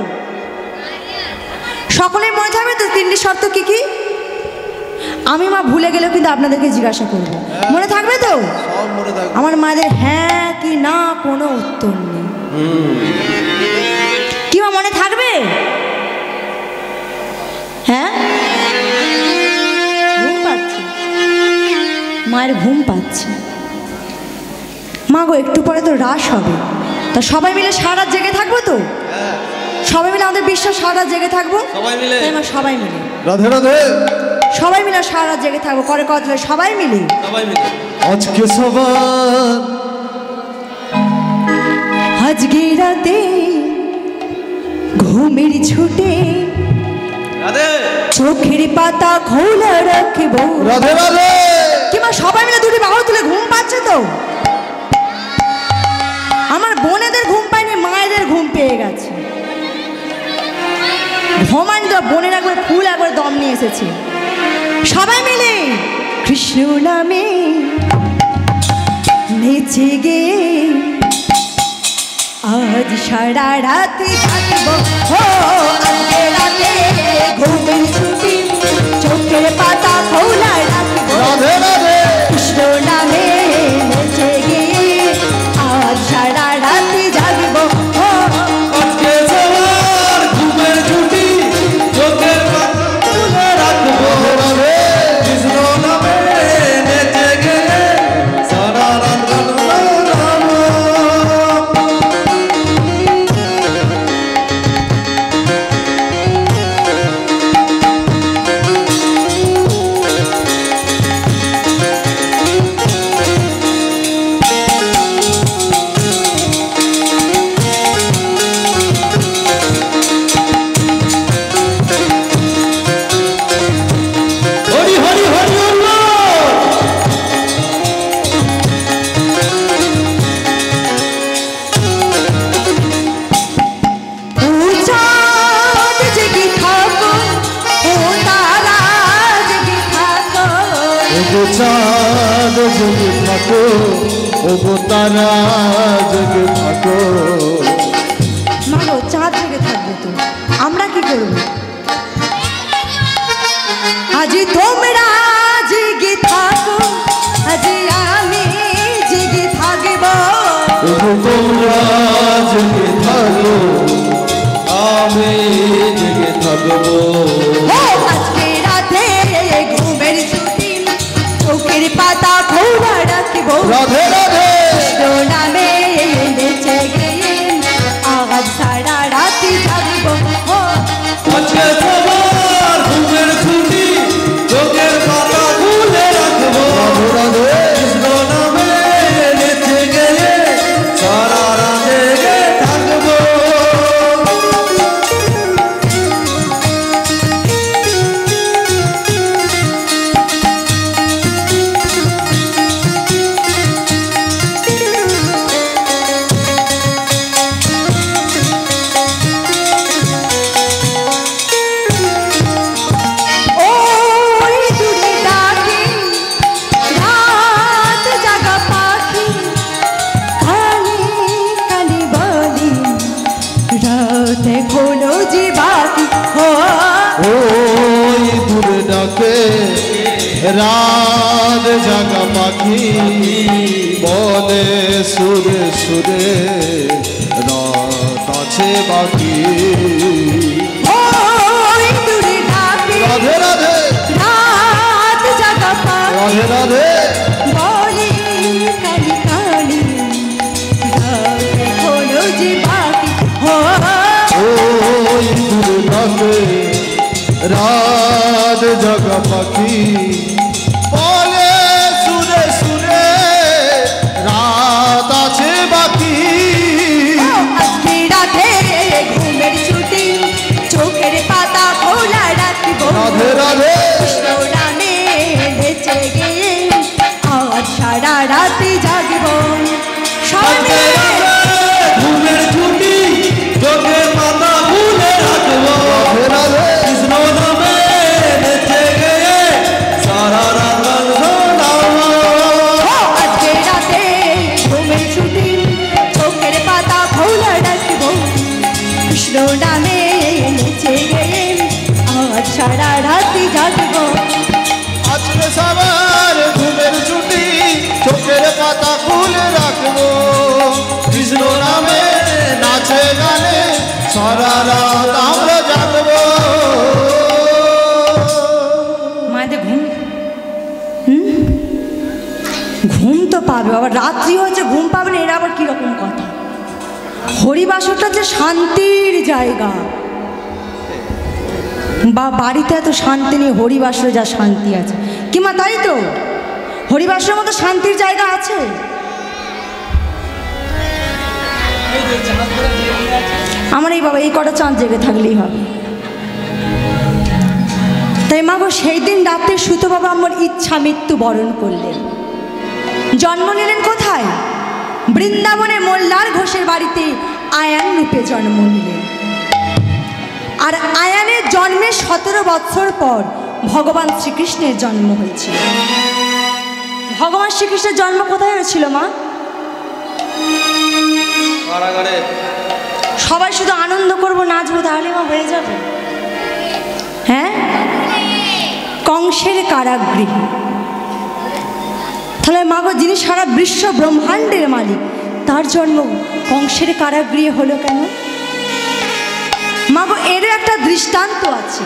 সকলের মনে থাকবে তো 3টি শর্ত কি কি? আমি মা ভুলে গেলেও কিন্তু আপনাদেরকে জিজ্ঞাসা করব, মনে থাকবে তো? আমার মায়েদের হ্যাঁ কি না কোনো উত্তর নেই। কি মা, মনে থাকবে? হ্যাঁ, ঘুম পাচ্ছে, মায়ের ঘুম পাচ্ছে। মা গো, একটু পরে তো রাস হবে, তা সবাই মিলে সারা রাত জেগে থাকবো তো? সবাই মিলে আমাদের বিশ্বাস সারা রাত জেগে থাকবো, সবাই মিলে। সবাই মিলে রাধে রাধে, সবাই মিলে সারা রাত জেগে থাকবো, করে কথা সবাই মিলে। আজকে সবার, আজকে রাতে ঘুমের ছুটে চোখের পাতা খোলা রাখবো। রাধে রাধে, কিংবা সবাই মিলে দুটি বাহু তুলে ঘুম পাচ্ছে তো? আমার বোনেদের ঘুম পায়নি, মায়েদের ঘুম পেয়ে গেছে। ঘুমানি তো বোনের একবার ফুল একবার দম নিয়ে এসেছে। সবাই মিলে কৃষ্ণ নামে নেচে গে আজ সারা রাতে থাকবো। ও আজকে রাতে ঘুমের ছুটি চোখের পাতা খোলা রাখবো। রাধে রাধে, কৃষ্ণ নামে নেচে গে আজ সারা রাতে জাগবো। ও আজকে সবার ঘুমের ছুটি, চোখের পাতা খুলে রাখবো। কৃষ্ণ নামে নেচে গেলে সারা রাত কাটবো। হরি হরি হরি হরি। ও চাঁদ জেগে থাকো, ও তারা জেগে থাকো। ওগো চাঁদ জেগে থাকো, ওগো তারা জেগে থাকো। মাগো, চাঁদ জেগে থাকবে তো আমরা কি করব? আজ তোমরা জেগে থাকো, আজ আমি জেগে থাকবো। ওগো তোমরা জেগে থাকো, আমি জেগে থাকবো। ও আজকে রাতে ঘুমের ছুটি চোখের পাতা খোলা রাখবো। রাধে রাধে, কৃষ্ণ নামে নেচে গিয়ে আজ সারা রাতি জাগবো। ও রাত জাগা পাখি বলে সুরে সুরে রাত আছে বাকি। রাধে রাধে রাত জাগা পাখি রাধে রাধে বলে কালি কালি রাত হলো যে বাকি। ওই দূরে ডাকে রাত জাগা পাখি বলে সুরে সুরে রাত আছে বাকি। আজকে রাতে ঘুমের ছুটি চোখের পাতা খোলা রাখব। রাধে রাধে কৃষ্ণ নামে বেঁচে গিয়ে আজ সারা রাতে জাগব। সবে ঘুমের ছুটি চোখে পাতা ভুলে রাখবো। রাধে রাধে কৃষ্ণ নামে বেঁচে গিয়ে সারা রাত গান শোনাবো। আজকে রাতে ঘুমের ছুটি চোখের পাতা খোলা রাখব। কৃষ্ণ নামে বেঁচে গিয়ে আজ সারা রাতে জাগব। আজকে সবার ঘুমের ছুটি চোখের পাতা খুলে রাখবো। কৃষ্ণ নামে নাচে গানে সারা রাত আমরা জাগবো। মায়েদের ঘুম তো পাবে, আবার রাত্রি হচ্ছে ঘুম পাবে না, এরা আবার কিরকম কথা। হরিবাসরটা যে শান্তির জায়গা, বা বাড়িতে এত শান্তি নেই, হরিবাসরে যা শান্তি আছে। কি মা তাই তো? হরিবাসরের মতো শান্তির জায়গা আছে? আমার এই বাবা এই কটা চাঁদ জেগে থাকলেই হবে। তাই মা গো সেই দিন রাতে সুত বাবা আমার ইচ্ছা মৃত্যু বরণ করলেন। জন্ম নিলেন কোথায়? বৃন্দাবনে মোল্লার ঘোষের বাড়িতে আয়ান রূপে জন্ম নিলেন। আর আয়ানের জন্মের 17 বৎসর পর ভগবান শ্রীকৃষ্ণের জন্ম হয়েছিল। ভগবান শ্রীকৃষ্ণের জন্ম কোথায় হয়েছিল মা? কারাগারে। সবাই শুধু আনন্দ করবো, নাচবো, তাহলে মা হয়ে যাবে? হ্যাঁ, কংসের কারাগৃহে। তাহলে মা গো যিনি সারা বিশ্ব ব্রহ্মাণ্ডের মালিক, তার জন্ম কংসের কারাগৃহে হলো কেন? মা গো এরও একটা দৃষ্টান্ত আছে।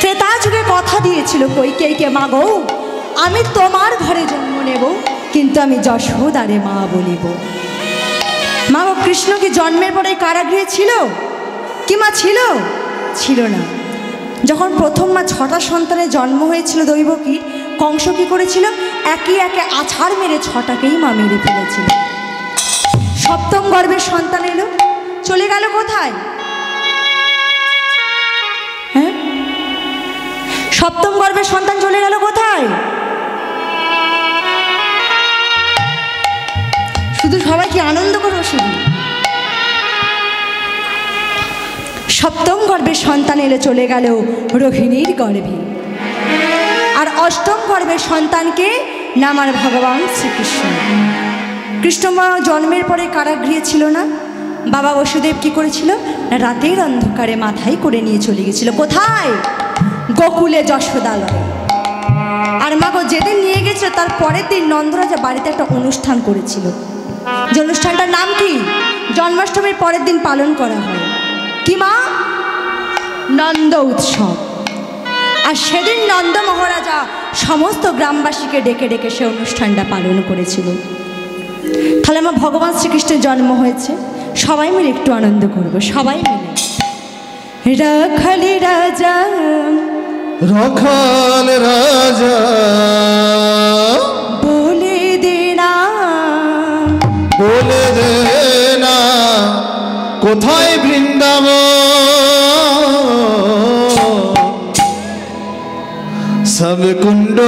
ত্রেতা যুগে কথা দিয়েছিল কৈকেয়ীকে, মা গো আমি তোমার ঘরে জন্ম নেব, কিন্তু আমি যশোদারে মা বলিব। মা গো কৃষ্ণ কি জন্মের পরে কারাগৃহে ছিল? কি মা ছিল? ছিল না। যখন প্রথম মা 6টা সন্তানের জন্ম হয়েছিল দৈবকীর, কংস কি করেছিল? একে একে আছাড় মেরে 6টাকেই মা মেরে ফেলেছিল। 7ম গর্ভের সন্তান এলো, চলে গেল কোথায়? হ্যাঁ, 7ম গর্ভের সন্তান চলে গেল কোথায়? শুধু সবাই কি আনন্দ করবো? শুধু 7ম গর্ভের সন্তান এলে চলে গেল রোহিণীর গর্ভে। আর 8ম গর্ভের সন্তানকে নামার ভগবান শ্রীকৃষ্ণ। কৃষ্ণ মা জন্মের পরে কারাগৃহে ছিল না। বাবা বসুদেব কি করেছিল? রাতের অন্ধকারে মাথায় করে নিয়ে চলে গেছিল কোথায়? গোকুলে যশোদালয়ে। আর মা গো যেদিন নিয়ে গেছিল তার পরের দিন নন্দরাজা বাড়িতে একটা অনুষ্ঠান করেছিল। যে অনুষ্ঠানটার নাম কি? জন্মাষ্টমীর পরের দিন পালন করা হয়। কি মা? নন্দ উৎসব। আর সেদিন নন্দ মহারাজা সমস্ত গ্রামবাসীকে ডেকে ডেকে সে অনুষ্ঠানটা পালন করেছিল। তাহলে আমার ভগবান শ্রীকৃষ্ণের জন্ম হয়েছে, সবাই মিলে একটু আনন্দ করব, সবাই মিলে। রাখালি রাজা, রাখাল রাজা বলে দে না, বলে দে না কোথায় বৃন্দাবন? সব কুণ্ড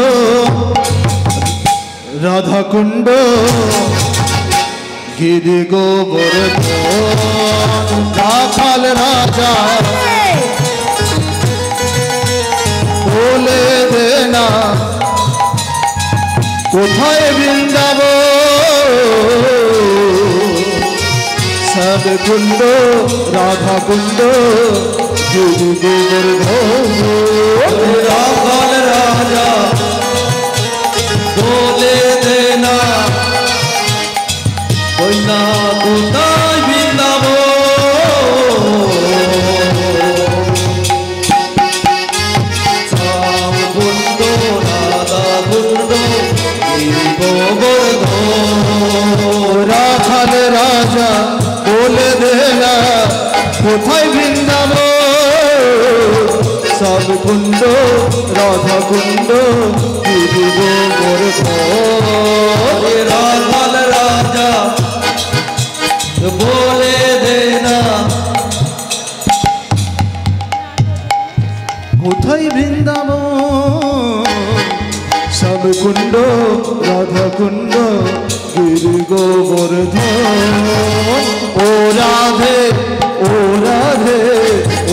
রাধা কুণ্ড গিরি গোবর্ধন। রাখাল রাজা বলে দে না কোথায় বৃন্দাবন? সব কুণ্ড রাধা কুণ্ড গিরি গোবর্ধন। রাখাল রাজা ওই না কোথায় বৃন্দাবন শ্যাম কুণ্ড রাধা কুণ্ড রাখাল রাজা বলে দেনা কোথায় বৃন্দাবন সব কুণ্ড রাধা কুণ্ড রাখাল রাজা বলে দেনা কোথায় বৃন্দাবন সব কুণ্ড রাধা কুণ্ড গিরি গোবর্ধন ও রাধে ও রাধে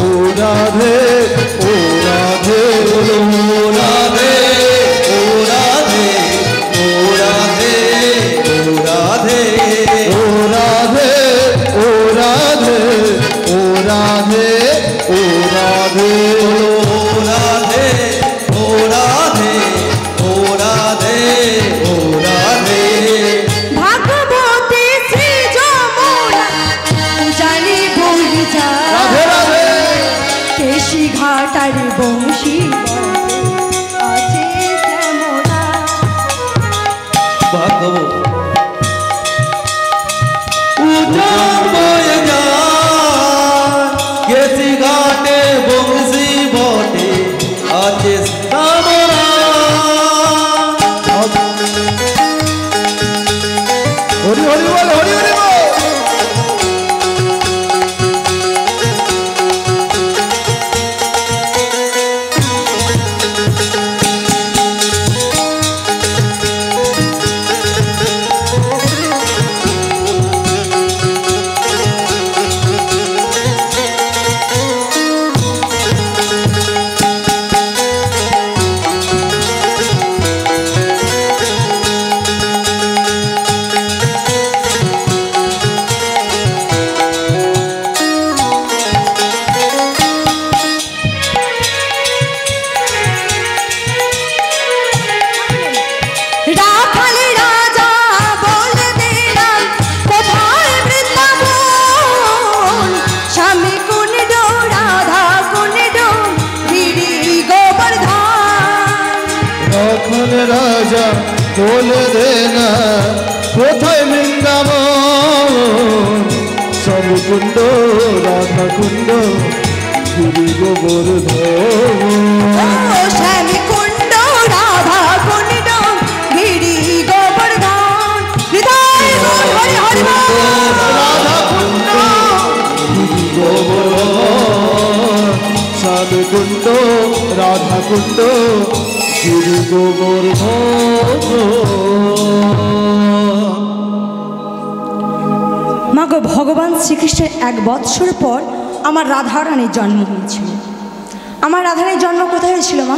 ও রাধে ও রাধে ও রাধে ও রাধে ও রাধে ও রাধে ও রাধে ও রাধে ও রাধে ও রাধে ও রাধে ও রাধে ও রাধে ও রাধে ভাগবতী শ্রী যমুনা জানি বই যা রাধে রাধে কেশি ঘাটার বংশী আছে শ্যামলা। ভাগব উজান বয়ে যায় কেসি ঘাটে বংশী বটে আছে শ্যামলা। হরি হরি বল হরি হরি বল রাখাল রাজা বলে দিলাম কোথায় বৃন্দাবন স্বামী কুণ্ড রাধা কুণ্ড গিরি গোবর্ধন। রাখাল রাজা বলে দেনা কোথায় বৃন্দাবন সব কুণ্ড রাধা কুণ্ড গিরি গোবর্ধন ও স্বামী কুণ্ড রাধা কুণ্ড গিরি গোবর্ধন। হৃদয় বল হরি হরি বল। রাধা কুণ্ড গিরি গোবর্ধন সব কুণ্ড রাধা কুণ্ড গিরি গোবর্ধন মাগো ভগবান শ্রীকৃষ্ণের 1 বৎসর পর আমার রাধারানীর জন্ম হয়েছিল। আমার রাধারানীর জন্ম কোথায় হয়েছিল মা?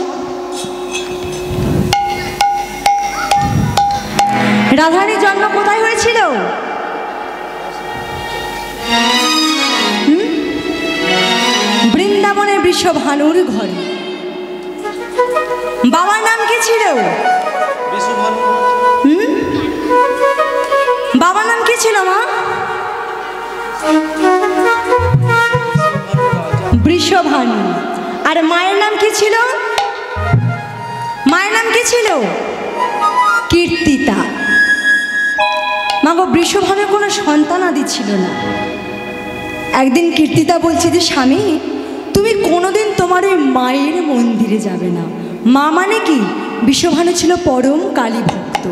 রাধারানীর জন্ম কোথায় হয়েছিল? বৃন্দাবনের বৃষভানুর ঘরে। বাবার নাম কি ছিল? বাবার নাম কি ছিল মা? বৃষভানু। আর মায়ের নাম কি ছিল? মায়ের নাম কি ছিল? কীর্তিতা। মাগো বৃষভানুর কোনো সন্তান আদি ছিল না। একদিন কীর্তিতা বলছে যে স্বামী তুমি কোনোদিন তোমার ওই মায়ের মন্দিরে যাবে না। মা মানে কি? বৃষভানু ছিল পরম কালী ভক্ত।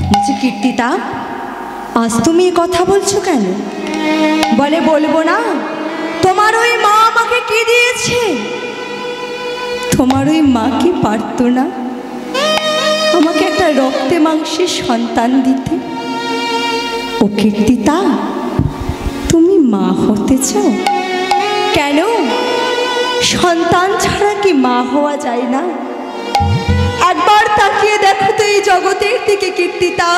বলছে কীর্তিতা আজ তুমি এ কথা বলছো কেন? বলে বলবো না। তোমার ওই মা আমাকে কি দিয়েছে? তোমার ওই মা কি পারতো না আমাকে একটা রক্তে মাংসের সন্তান দিতে? ও কীর্তিতা তুমি মা হতে চাও? কেন? সন্তান ছাড়া কি মা হওয়া যায় না? একবার তাকিয়ে দেখো তো এই জগতের দিকে কীর্তিতা।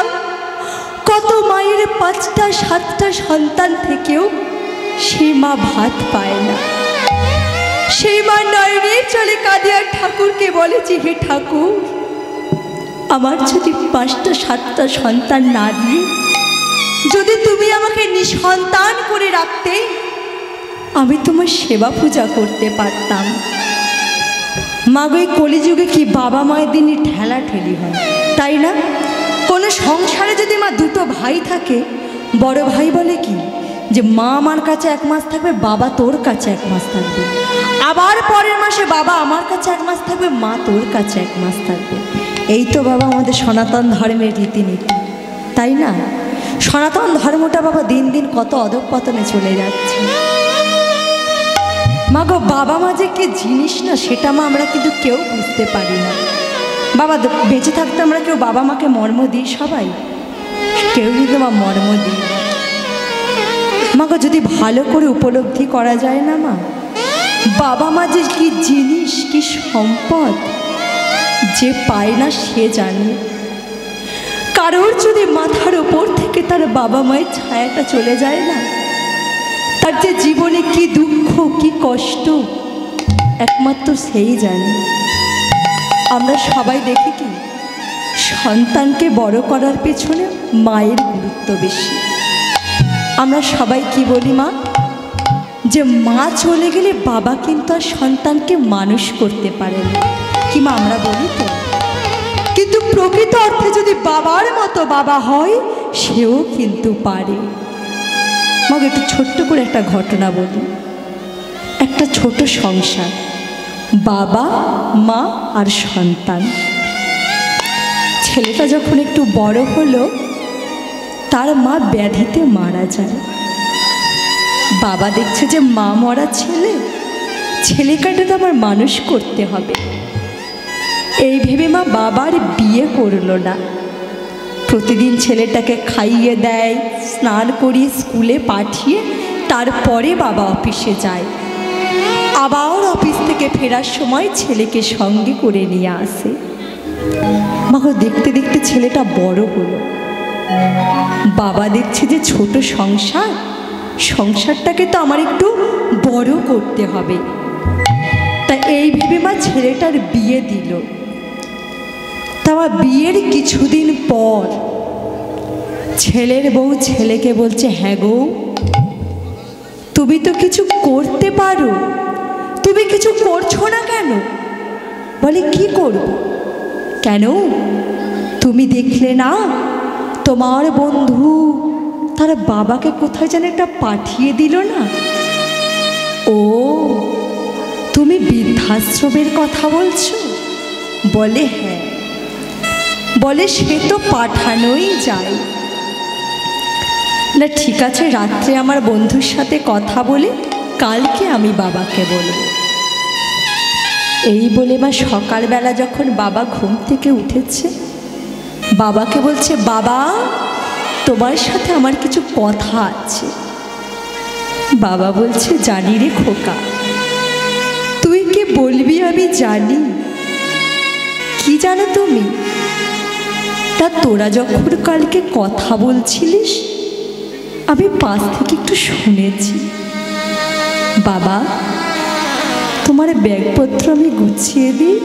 কত মায়ের 5টা 7টা সন্তান থেকেও সেই মা ভাত পায় না। সেই মা নয়নের চলে কাঁদে আর ঠাকুরকে বলে যে হে ঠাকুর আমার যদি 5টা 7টা সন্তান না দিয়ে যদি তুমি আমাকে নিঃসন্তান করে রাখতে, আমি তোমার সেবা পূজা করতে পারতাম। মাগো, এই কলিযুগে কি বাবা মায়ের দিনই ঠেলা ঠেলি হয়, তাই না? কোনো সংসারে যদি মা দুটো ভাই থাকে, বড় ভাই বলে কি যে মা আমার কাছে 1 মাস থাকবে, বাবা তোর কাছে 1 মাস থাকবে। আবার পরের মাসে বাবা আমার কাছে 1 মাস থাকবে, মা তোর কাছে 1 মাস থাকবে। এই তো বাবা আমাদের সনাতন ধর্মের রীতিনীতি, তাই না? সনাতন ধর্মটা বাবা দিন দিন কত অধঃপতনে চলে যাচ্ছে। মা গো, বাবা মা যে কি জিনিস না, সেটা মা আমরা কিন্তু কেউ বুঝতে পারি না। বাবা বেঁচে থাকতে আমরা কেউ বাবা মাকে মর্ম দিই? সবাই কেউ কিন্তু মা মর্ম দিই। মা গো, যদি ভালো করে উপলব্ধি করা যায় না মা, বাবা মা যে কি জিনিস, কি সম্পদ, যে পায় না সে জানে। কারোর যদি মাথার ওপর থেকে তার বাবা মায়ের ছায়াটা চলে যায় না, তার যে জীবনে কি দুঃখ, কি কষ্ট, একমাত্র সেই জানে। আমরা সবাই দেখি কি সন্তানকে বড় করার পেছনে মায়ের গুরুত্ব বেশি। আমরা সবাই কি বলি মা, যে মা চলে গেলে বাবা কিন্তু আর সন্তানকে মানুষ করতে পারে না, কি মা আমরা বলি তো? কিন্তু প্রকৃত অর্থে যদি বাবার মতো বাবা হয়, সেও কিন্তু পারে। মা একটু ছোট্ট করে একটা ঘটনা বলি। একটা ছোট সংসার, বাবা মা আর সন্তান। ছেলেটা যখন একটু বড় হলো, তার মা ব্যাধিতে মারা যায়। বাবা দেখছে যে মা মরা ছেলেটাকে তো আমার মানুষ করতে হবে। এই ভেবে মা বাবার বিয়ে করলো না। প্রতিদিন ছেলেটাকে খাইয়ে দেয়, স্নান করিয়ে স্কুলে পাঠিয়ে তারপরে বাবা অফিসে যায়। আবার অফিস থেকে ফেরার সময় ছেলেকে সঙ্গে করে নিয়ে আসে। মাগো, দেখতে দেখতে ছেলেটা বড় হলো। বাবা দেখছে যে ছোট সংসারটাকে তো আমার একটু বড় করতে হবে। তা এই ভেবে মা ছেলেটার বিয়ে দিল। তা আমার বিয়ের কিছুদিন পর ছেলের বউ ছেলেকে বলছে, হ্যাঁ গো, তুমি তো কিছু করতে পারো, তুমি কিছু করছো না কেন? বলে, কি করব? কেন? তুমি দেখলে না তোমার বন্ধু তার বাবাকে কোথায় যেন একটা পাঠিয়ে দিল না? ও, তুমি বৃদ্ধাশ্রমের কথা বলছো? বলে, হ্যাঁ। বলে, সে তো পাঠানোই যায় না। ঠিক আছে, রাত্রে আমার বন্ধুর সাথে কথা বলে কালকে আমি বাবাকে বলব। এই বলে মা সকালবেলা যখন বাবা ঘুম থেকে উঠেছে, বাবাকে বলছে, বাবা, তোমার সাথে আমার কিছু কথা আছে। বাবা বলছে, জানি রে খোকা, তুই কি বলবি আমি জানি। কি জানো তুমি? তা তোরা যখন কালকে কথা বলছিলিস, আমি পাশ থেকে একটু শুনেছি। বাবা, তোমার ব্যাগপত্র আমি গুছিয়ে দিই?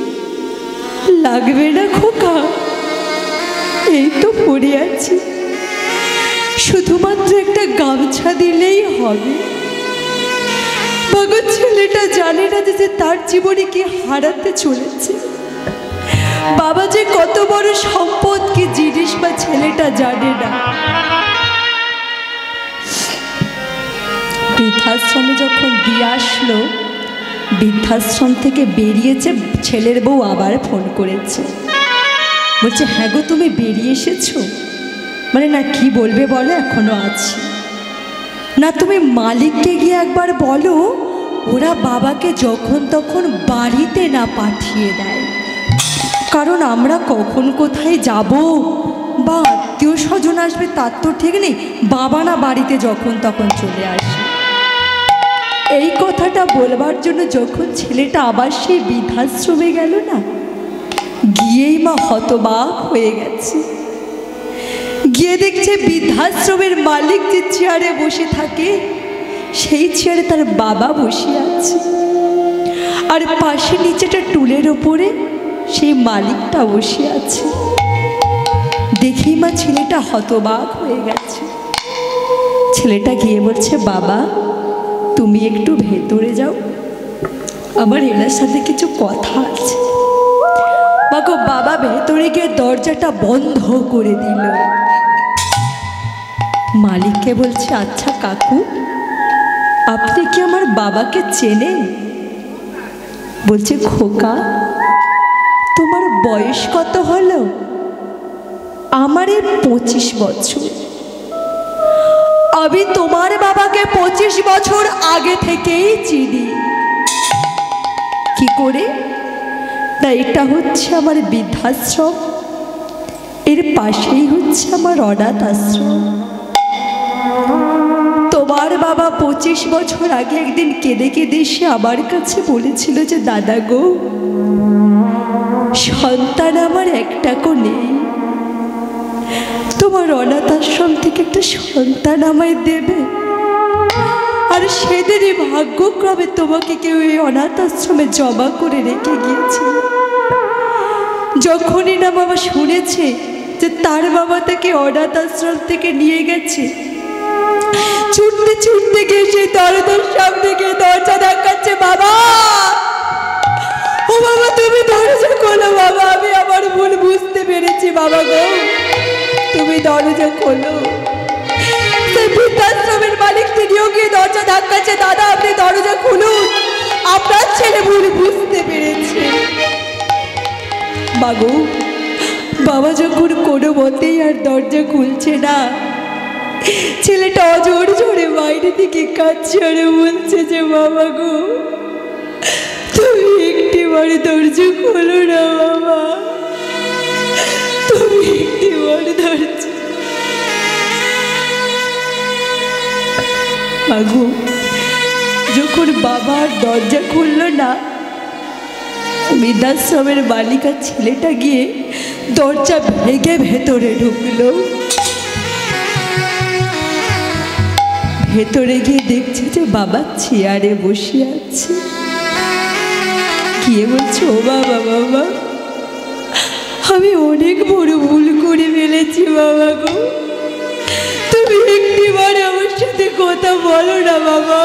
লাগবে না খোকা, এই তো পড়ে আছি, শুধুমাত্র একটা গামছা দিলেই হবে। বাবা, ছেলেটা জানে না যে তার জীবনে কি হারাতে চলেছে। বাবা যে কত বড় সম্পদ, কি জিনিস বা ছেলেটা জানে না। বৃদ্ধাশ্রমে যখন দিয়ে আসলো, বৃদ্ধাশ্রম থেকে বেরিয়েছে, ছেলের বউ আবার ফোন করেছে, বলছে, হ্যাঁ গো, তুমি বেরিয়ে এসেছো? মানে না, কি বলবে বলো, এখনো আছি না। তুমি মালিককে গিয়ে একবার বলো, ওরা বাবাকে যখন তখন বাড়িতে না পাঠিয়ে দেয়। কারণ আমরা কখন কোথায় যাব বা আত্মীয় স্বজন আসবে তার তো ঠিক নেই। বাবা না বাড়িতে যখন তখন চলে আসে। এই কথাটা বলবার জন্য যখন ছেলেটা আবার সেই বৃদ্ধাশ্রমে গেল না, গিয়েই মা হতবাক হয়ে গেছে। গিয়ে দেখছে বৃদ্ধাশ্রমের মালিক যে চেয়ারে বসে থাকে, সেই চেয়ারে তার বাবা বসে আছে, আর পাশে নিচেটা টুলের ওপরে সেই মালিকটা বসে আছে। দেখেই মা ছেলেটা হতবাক হয়ে গেছে। ছেলেটা গিয়ে বলছে, বাবা তুমি একটু ভেতরে যাও, আমার এনার সাথে কিছু কথা আছে। মাগো, বাবা ভেতরে গিয়ে দরজাটা বন্ধ করে দিল। মালিককে বলছে, আচ্ছা কাকু, আপনি কি আমার বাবাকে চেনেন? বলছে, খোকা তোমার বয়স কত হলো? আমার 25 বছর। আমি তোমার বাবাকে 25 বছর আগে থেকেই চিনি। কি করে? না, এটা হচ্ছে আমার বৃদ্ধাশ্রম, এর পাশেই হচ্ছে আমার অনাথ আশ্রম। তোমার বাবা 25 বছর আগে একদিন কেঁদে কেঁদে এসে আমার কাছে বলেছিল যে, দাদা গো, সন্তান আমার একটাকও নেই, তোমার অনাথ আশ্রম থেকে একটা সন্তান আমায় দেবে। আর সেদিনই ভাগ্যক্রমে তোমাকে কেউ এই অনাথ আশ্রমে জমা করে রেখে গিয়েছে। যখনই না বাবা শুনেছে যে তার বাবা তাকে অনাথ আশ্রম থেকে নিয়ে গেছে, ছুটতে ছুটতে গিয়ে সেই দরজার সামনে গিয়ে দরজা ধাক্কাচ্ছে, বাবা ও বাবা তুমি দরজা খোলো, বাবা আমি আমার ভুল বুঝতে পেরেছি, বাবা গো তুমি দরজা খোলো। সেই বৃদ্ধাশ্রমের মালিক তিনিও গিয়ে দরজা ধাক্কাচ্ছে, দাদা আপনি দরজা খুলুন, আপনার ছেলে ভুল বুঝতে পেরেছে। বাবু, বাবা যখন কোনো মতেই আর দরজা খুলছে না, ছেলেটা অজোর জোরে বাইরে থেকে কাঁদছে আর বলছে যে, বাবা গো তুমি একটিবার দরজা খোলো না, বাবা তুমি একটিবার দরজা। বাবু যখন বাবার দরজা খুলল না, বৃদ্ধাশ্রমের বালিকা ছেলেটা গিয়ে দরজা ভেঙে ভেতরে ঢুকলো। ভেতরে গিয়ে দেখছে যে বাবা চেয়ারে বসে আছে। গিয়ে বলছে, ও বাবা, বাবা আমি অনেক বড় ভুল করে ফেলেছি, বাবা গো তুমি একটিবার আমার সাথে কথা বলো না, বাবা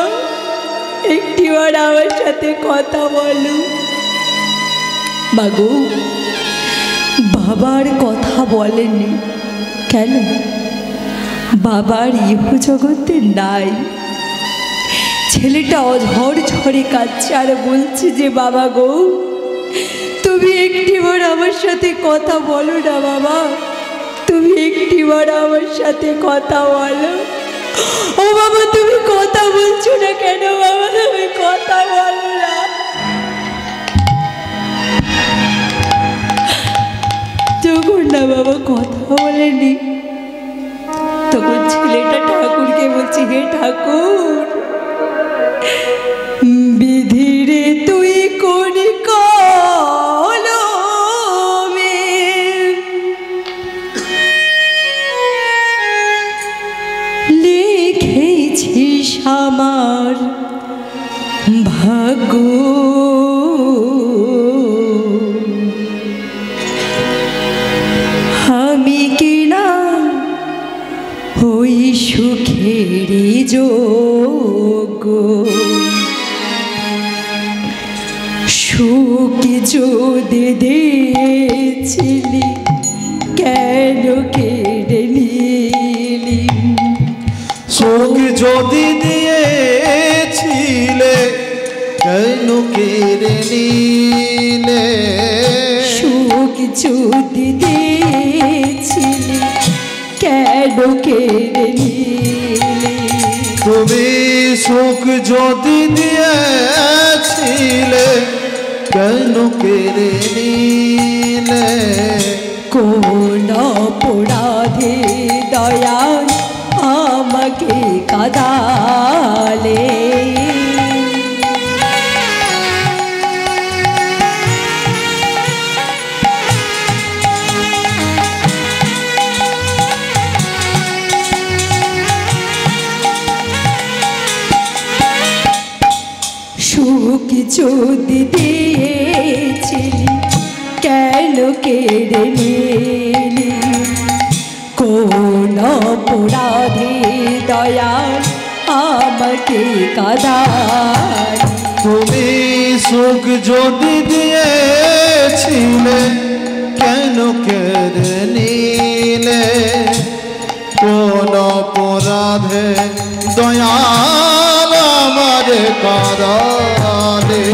একটিবার আমার সাথে কথা বলো। বাবু বাবার কথা বলেনি কেন? বাবার ইহ জগতে নাই। ছেলেটা অঝর ঝরে কাঁদছে আর বলছে যে, বাবা গো তুমি একটিবার আমার সাথে কথা বলো না, বাবা তুমি একটিবার আমার সাথে কথা বলো। ও বাবা তুমি কথা বলছো না কেন? বাবা তুমি কথা বলো না। যখন না বাবা কথা বলেনি, তখন ছেলেটা ঠাকুরকে বলছে, হে ঠাকুর বিধিরে তুই কোন কলমে লিখেছিস আমার ভাগ্য, আমি কিনা ওই সুখের যোগ্য। সুখ যদি দিয়েছিলি কেন কেড়ে নিলি? সুখ যদি দিয়েছিলে কেন কেড়ে নিলে? সুখ যদি দিয়েছিলি কেন কেড়ে নিলি? তুমি সুখ যদি দিয়েছিলে কেন কেড়ে নিলে? কোন অপরাধে দয়াল আমাকে কাঁদালে? সুখ যদি দিয়েছিলি কেন কেড়ে নিলি? কোন অপরাধে দয়াল আমাকে কাদায়। তুমি সুখ যদি দিয়েছিলে কেন কেড়ে নিলে? কোন অপরাধে দয়াল আমার কারালে?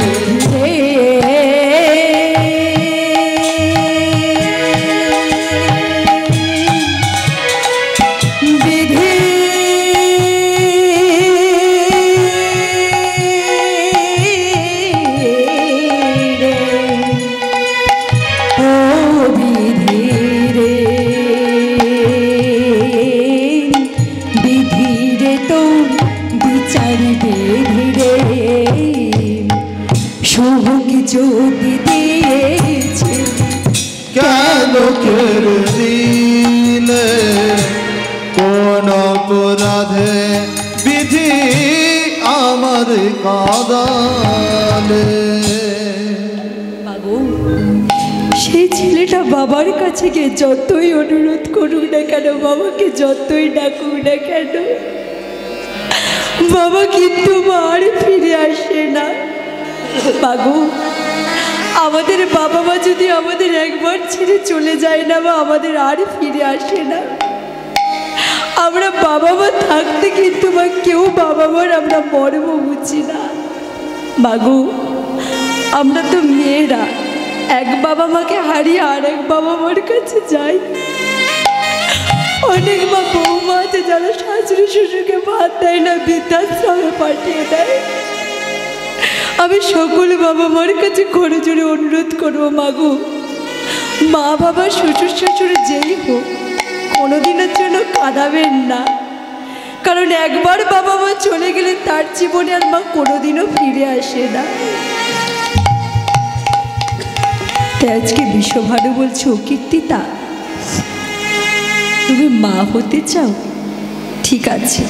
যদি দিয়েছে কেন কেড়ে নিলে? কোন অপরাধে বিধি আমার কাদালে? বাবু, সেই ছেলেটা বাবার কাছে গিয়ে যতই অনুরোধ করুক না কেন, বাবাকে যতই ডাকুক না কেন, বাবা কিন্তু আর ফিরে আসে না। বাবু, আমাদের বাবা মা যদি আমাদের একবার ছেড়ে চলে যায় না, বা আমাদের আর ফিরে আসে না, আমরা বাবা মা থাকতে কিন্তু বা কেউ বাবা মার আমরা মর্ম বুঝি না। বাবু, আমরা তো মেয়েরা এক বাবা মাকে হারিয়ে আর এক বাবা মার কাছে যাই। অনেক মা বৌমা আছে যারা শাশুড়ি শ্বশুরকে ভাত দেয় না, বৃদ্ধাশ্রমে পাঠিয়ে দেয়। আমি সকল বাবা মার কাছে করে জোরে অনুরোধ করবো, মাগো, মা বাবা শ্বশুর শাশুড়ি যেই হোক কোনোদিনের জন্য কাঁদাবেন না। কারণ একবার বাবা মা চলে গেলে তার জীবনে আর মা কোনোদিনও ফিরে আসে না। তাই আজকে বিশ্বভানু বলছে, ও কীর্তিতা, তুমি মা হতে চাও? ঠিক আছে,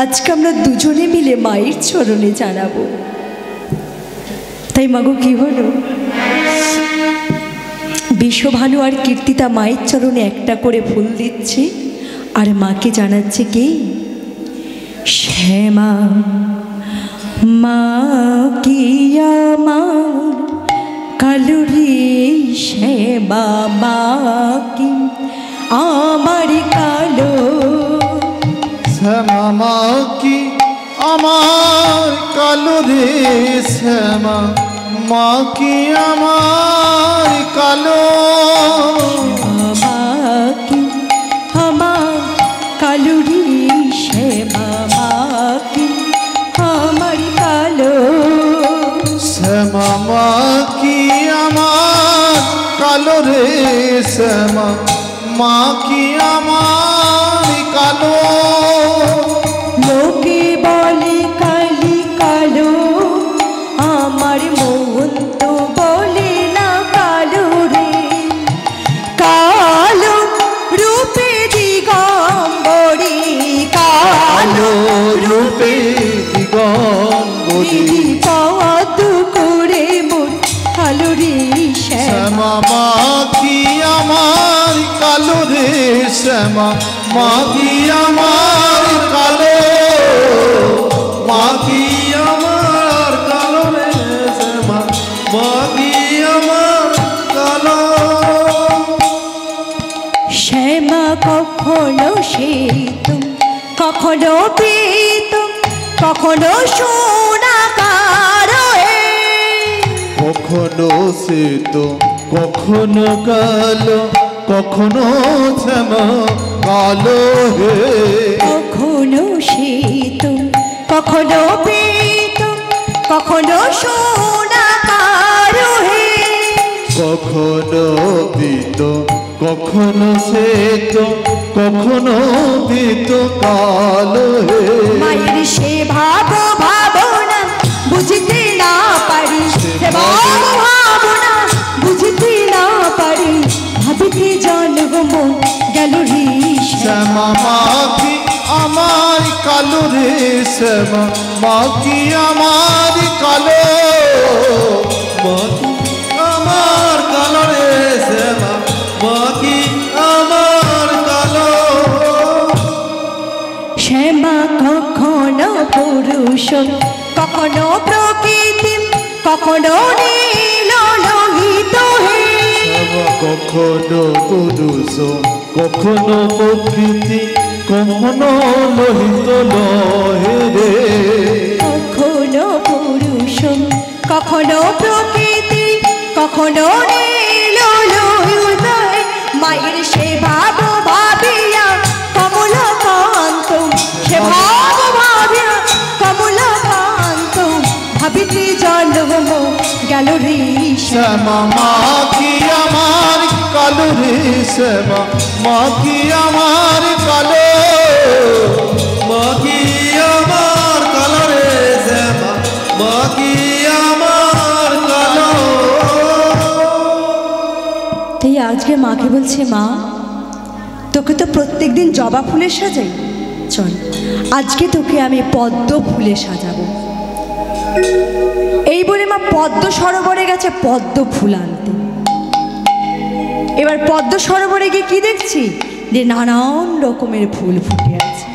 আজকে আমরা দুজনে মিলে মায়ের চরণে জানাবো। তাই মাগো কি হলো, বিশ্বভানু আর কীর্তিতা মায়ের চরণে একটা করে ফুল দিচ্ছে, আর মাকে জানাচ্ছে কি, শ্যামা মা কি আমার কালুরি, শ্যামা মা কি আমার কালো, শ্যামা মা কি আমার কালো রে, শ্যামা মা কি আমার কালো, মা কি আমার কালুরি, শ্যামা মা কি আমার কালো, শ্যামা মা কি আমার কালো রে, শ্যামা মা কি আমার কালো। লোকে বলে কালি কালো, আমার মন তো বলে না কালো রে, কালো রূপে দিগম্বরী, কালো রূপে দিগম্বরী, পদ করে মোর কালো রে, শ্যামা মা কি আমার কালো রে, শ্যামা মা কি আমার কালো, মা কি আমার কালো রে, শ্যামা মা কি আমার কালো। শ্যামা কখনো সেতু, কখনো পেতম, কখনো সোনা কারো, কখনো সে তো কখনো কালো, কখনো শ্যামা কালো হে, কখনো সেতু, কখনো পেতম, কখনো সোনা কারো হে, কখনো বিত কখনো শ্বেত, কখনো বিত কালো হে। মায়ের সে ভাবনা বুঝতে না পারি, সে ভাবনা বুঝতে না পারি, ভাবিতে জন্ম গেল রে, শ্যামা মা কি আমার কালো রে, শ্যামা মা কি আমার কালো, মা কি আমার কালো রে, শ্যামা মা কি আমার কালো। পুরুষ কখনো প্রকৃতি কখনো নীল লোহিত হে কখনো পুরুষ কখনো প্রকৃতি কখনো লোহিত লহে রে কখনো পুরুষ কখনো প্রকৃতি কখনো নীল লোহিত হে মায়ের সেবা ভাবিয়া কমলাকান্ত সে ভাবিয়া কমলাকান্ত ভাবিতে জন্ম গেল রে শ্যামা মা কি আমার কালো রে শ্যামা মা কি আমার কালো মা কি আমার কালো রে শ্যামা মা কি আমার কালো। তাই আজকে মাকে বলছে, মা তোকে তো প্রত্যেকদিন জবা ফুলে সাজাই, চল আজকে তোকে আমি পদ্ম ফুলে সাজাবো। এই বলে মা পদ্ম সরোবরে গেছে পদ্ম ফুল আনতে। এবার পদ্ম সরোবরে গিয়ে কি দেখছি, যে নানান রকমের ফুল ফুটে আছে।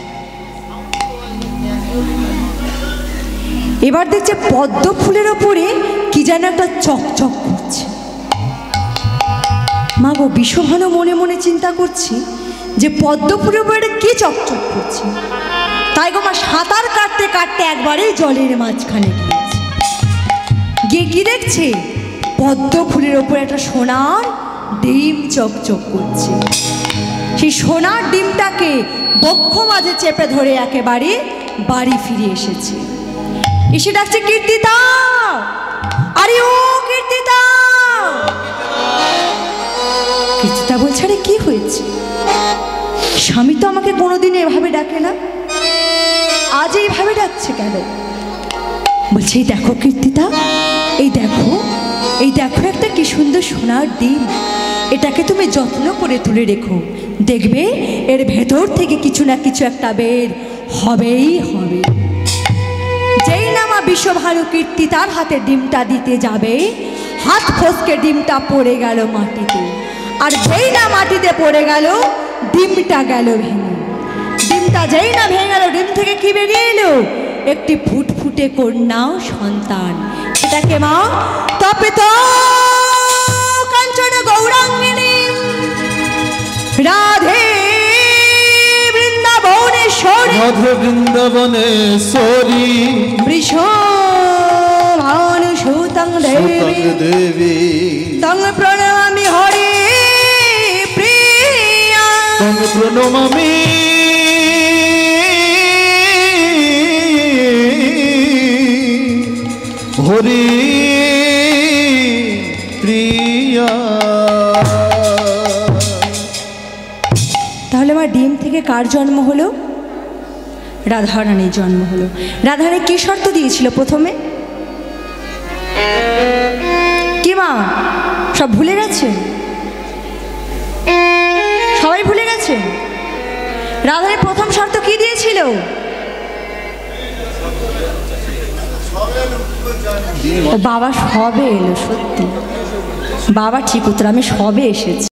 এবার দেখছে পদ্ম ফুলের ওপরে কি যেন একটা চকচক করছে। মা গো বিষভানু মনে মনে চিন্তা করছি যে পদ্ম ফুলের ওপরে কি চকচক করছে। তাই গো মা সাঁতার কাটতে কাটতে একবারেই জলের মাঝখানে গিয়েছে। গিয়ে কি দেখছে, পদ্ম ফুলের ওপরে একটা সোনার ডিম চকচক করছে। সেই সোনার ডিমটাকে বক্ষ মাঝে চেপে ধরে একেবারে বাড়ি ফিরে এসেছে। এসে ডাকছে, কীর্তিতা, আরে ও কীর্তিতা। কীর্তিতা বলছে, আরে কি হয়েছে? স্বামী তো আমাকে কোনোদিন এভাবে ডাকে না, আজ এইভাবে ডাকছে কেন? বলছে, এই দেখো কীর্তিতা, এই দেখো, এই দেখো একটা কি সুন্দর সোনার ডিম, এটাকে তুমি যত্ন করে তুলে রেখো, দেখবে এর ভেতর থেকে কিছু না কিছু একটা বের হবেই হবে। যেই না মা বিষভানু কীর্তিতার হাতে ডিমটা দিতে যাবে, হাত ফসকে ডিমটা পড়ে গেল মাটিতে। আর যেই না মাটিতে পড়ে গেল, ডিমটা গেল ভেঙে। ডিমটা যেই না ভেঙে গেল, ডিম থেকে কি বেরিয়ে এলো? একটি ফুটফুটে কন্যা সন্তান। সেটাকে মা তপিত কাঞ্চন গৌরাঙ্গিনী রাধে বৃন্দাবনেশ্বরী, রাধে বৃন্দাবনেশ্বরী, বৃষভানু সুতং দেবী, তং প্রণমামি হরি প্রিয়া, তং প্রণমামি হরি প্রিয়া। তাহলে আমার ডিম থেকে কার জন্ম হলো? রাধারানীর জন্ম হলো। রাধারানী কি শর্ত দিয়েছিল প্রথমে? কি মা সব ভুলে গেছে? সবাই ভুলে গেছে? রাধারানী প্রথম শর্ত কি দিয়েছিল? ও বাবা সবে এলো, সত্যি বাবা ঠিক উত্তর, আমি সবে এসেছি।